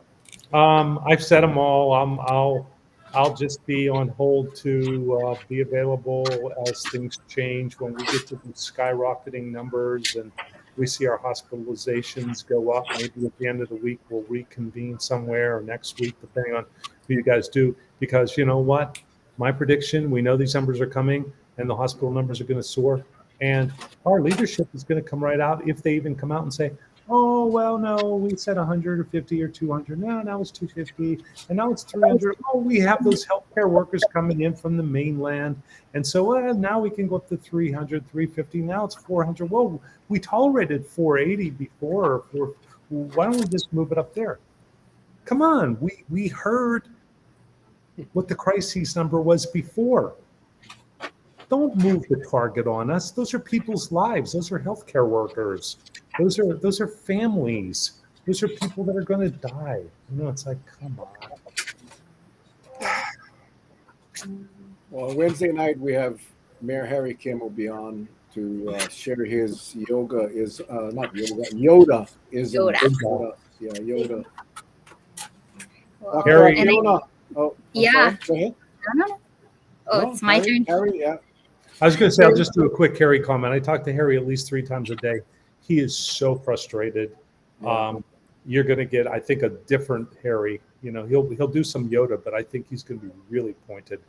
I've said them all. I'll just be on hold to be available as things change. When we get to the skyrocketing numbers and we see our hospitalizations go up, maybe at the end of the week we'll reconvene somewhere, or next week, depending on who you guys do. Because you know what? My prediction, we know these numbers are coming and the hospital numbers are going to soar. And our leadership is going to come right out, if they even come out and say, oh, well, no, we said 100 or 50 or 200. No, now it's 250. And now it's 300. Oh, we have those healthcare workers coming in from the mainland. And so now we can go up to 300, 350. Now it's 400. Well, we tolerated 480 before. Why don't we just move it up there? Come on. We heard what the crisis number was before. Don't move the target on us. Those are people's lives. Those are healthcare workers. Those are families. Those are people that are going to die. It's like, come on. Well, Wednesday night we have Mayor Harry Kim will be on to share his yoga is not yoga. Yoda is Yoda. Yeah, Yoda. Well, Harry, Akiona. Oh, yeah. Go ahead. No. Oh, it's my turn. Harry, yeah. I was going to say, I'll just do a quick Harry comment. I talk to Harry at least 3 times a day. He is so frustrated. You're going to get, I think, a different Harry. He'll do some Yoda, but I think he's going to be really pointed.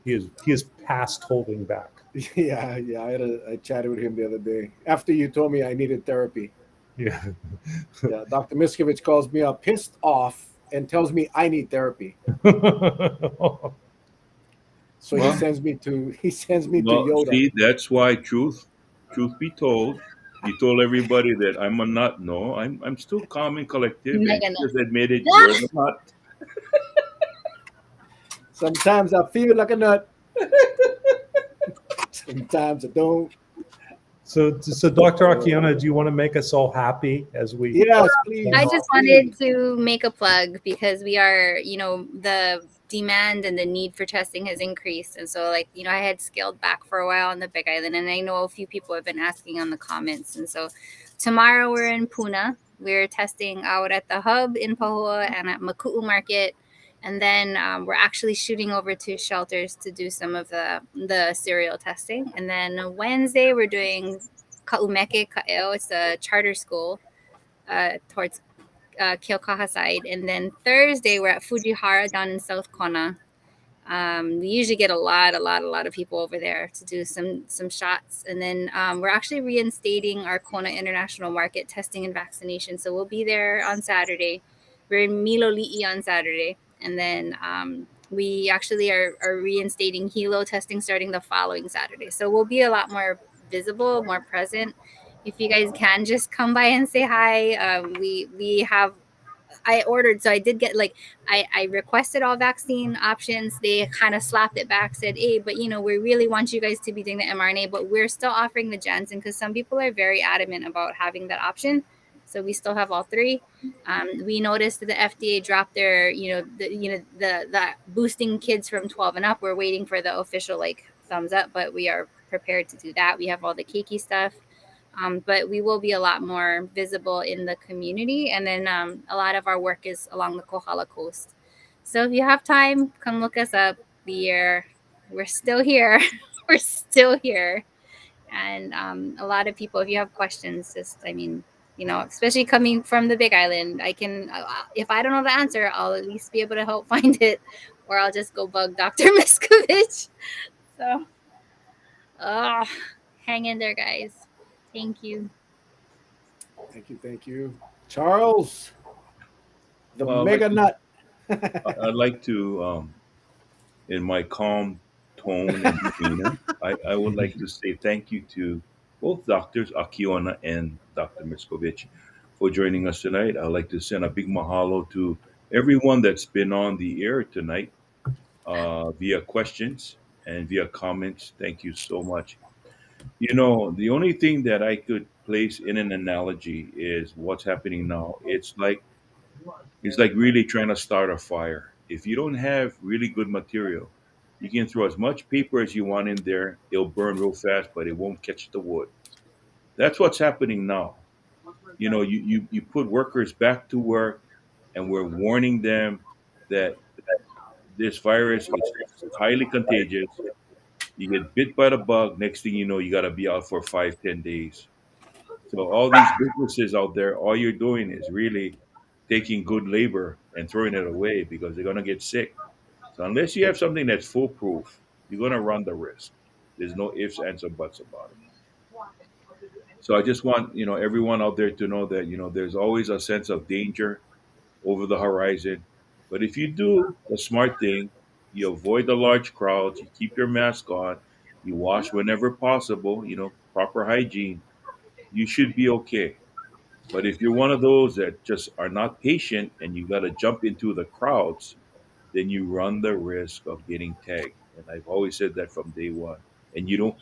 He is past holding back. Yeah. I chatted with him the other day after you told me I needed therapy. Yeah. Yeah. Dr. Miscovich calls me up, pissed off, and tells me I need therapy. So he sends me to Yoda. See, that's why truth be told, you told everybody that I'm a nut. No, I'm still calm and collective. And just admitted you're the nut. Sometimes I feel like a nut. Sometimes I don't. So Dr. Akiona, do you want to make us all happy as we? Yes, please. I just wanted to make a plug because we are, the demand and the need for testing has increased. And so I had scaled back for a while on the Big Island, and I know a few people have been asking on the comments. And so tomorrow we're in Puna. We're testing out at the hub in Pahua and at Maku'u Market. And then we're actually shooting over to shelters to do some of the serial testing. And then Wednesday, we're doing Ka'umeke Ka'eo. It's a charter school towards Keaukaha side. And then Thursday, we're at Fujihara down in South Kona. We usually get a lot of people over there to do some shots. And then we're actually reinstating our Kona International Market testing and vaccination. So we'll be there on Saturday. We're in Miloli'i on Saturday. And then we actually are reinstating Hilo testing starting the following Saturday. So we'll be a lot more visible, more present. If you guys can just come by and say hi. We have I ordered, so I did get like I requested all vaccine options. They kind of slapped it back, said, "Hey, but we really want you guys to be doing the mRNA, but we're still offering the Janssen because some people are very adamant about having that option." So we still have all three. We noticed that the FDA dropped their, the boosting kids from 12 and up. We're waiting for the official like thumbs up, but we are prepared to do that. We have all the cakey stuff. But we will be a lot more visible in the community. And then a lot of our work is along the Kohala coast. So if you have time, come look us up. We're still here. We're still here. And a lot of people, if you have questions, especially coming from the Big Island, I can, if I don't know the answer, I'll at least be able to help find it, or I'll just go bug Dr. Miscovich. So, uh, hang in there, guys. Thank you. Thank you, thank you, Charles, the Well, mega nut. I'd like to, in my calm tone and demeanor, I would like to say thank you to both Doctors Akiona and Dr. Miscovich for joining us tonight. I'd like to send a big mahalo to everyone that's been on the air tonight via questions and via comments. Thank you so much. The only thing that I could place in an analogy is what's happening now. It's like really trying to start a fire. If you don't have really good material, you can throw as much paper as you want in there. It'll burn real fast, but it won't catch the wood. That's what's happening now. You put workers back to work, and we're warning them that this virus is highly contagious. You get bit by the bug, next thing you know, you got to be out for 5, 10 days. So all these businesses out there, all you're doing is really taking good labor and throwing it away because they're gonna get sick. So unless you have something that's foolproof, you're gonna run the risk. There's no ifs, ands, or buts about it. So I just want everyone out there to know that there's always a sense of danger over the horizon. But if you do the smart thing, you avoid the large crowds, you keep your mask on, you wash whenever possible, proper hygiene, you should be okay. But if you're one of those that just are not patient and you got to jump into the crowds, then you run the risk of getting tagged. And I've always said that from day one. And you don't,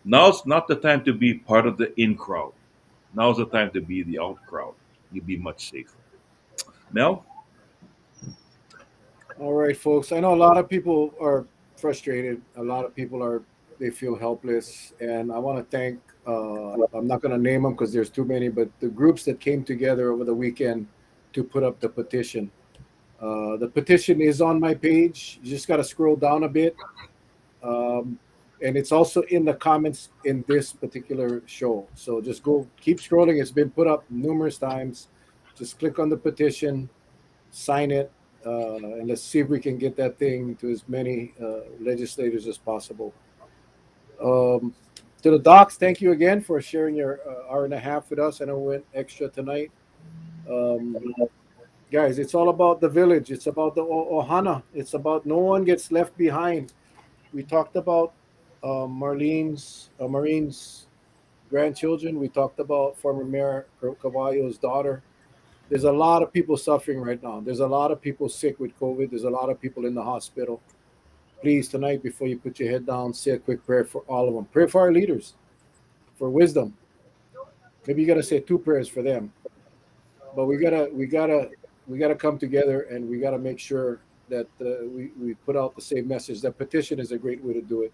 now's not the time to be part of the in crowd. Now's the time to be the out crowd. You'll be much safer. Mel? All right, folks. I know a lot of people are frustrated. A lot of people they feel helpless, and I want to thank. I'm not going to name them because there's too many, but the groups that came together over the weekend to put up the petition. The petition is on my page. You just got to scroll down a bit, um, and it's also in the comments in this particular show. So just go, keep scrolling. It's been put up numerous times. Just click on the petition, sign it, and let's see if we can get that thing to as many legislators as possible. Um, to the docs, thank you again for sharing your hour and a half with us. I know we went extra tonight. Um, guys, it's all about the village. It's about the Ohana. It's about no one gets left behind. We talked about Maureen's grandchildren. We talked about former Mayor Cavallo's daughter. There's a lot of people suffering right now. There's a lot of people sick with COVID. There's a lot of people in the hospital. Please, tonight, before you put your head down, say a quick prayer for all of them. Pray for our leaders, for wisdom. Maybe you gotta say two prayers for them. But we gotta come together, and we gotta make sure that we put out the same message. That petition is a great way to do it.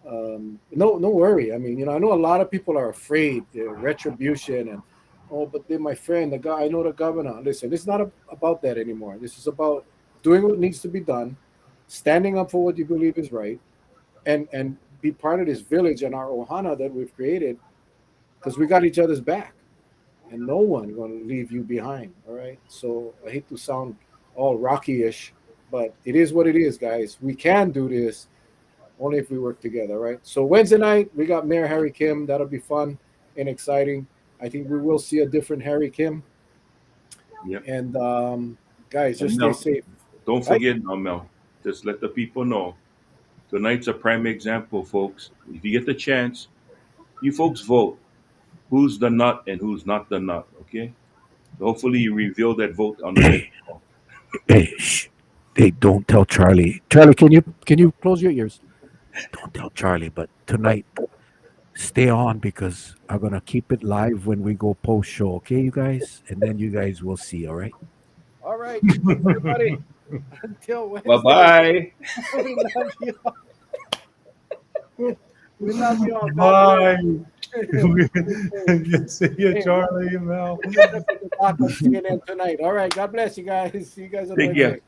No worry. I mean, I know a lot of people are afraid, retribution, and oh, but then my friend, the guy, I know the governor. Listen, it's not about that anymore. This is about doing what needs to be done, standing up for what you believe is right, and be part of this village and our ohana that we've created, because we got each other's back, and no one going to leave you behind. All right. So I hate to sound all rocky-ish, but it is what it is, guys. We can do this only if we work together, right? So Wednesday night we got Mayor Harry Kim. That'll be fun and exciting. I think we will see a different Harry Kim. Yep. And guys, And just stay Mel, safe. don't Right? forget now, Mel. Just let the people know. Tonight's a prime example, folks. If you get the chance, you folks vote. Who's the nut and who's not the nut, okay? Hopefully, you reveal that vote on the next call. Hey, shh. Hey, don't tell Charlie. Charlie, can you close your ears? Don't tell Charlie, but tonight stay on because I'm gonna keep it live when we go post show, okay, you guys? And then you guys will see, all right? All right, everybody. Until Bye Wednesday, bye. we love you. We love you all. Bye. God See you, Charlie and Mel. bless. CNN tonight. All right. God bless you guys. See you guys on Take care. Wednesday.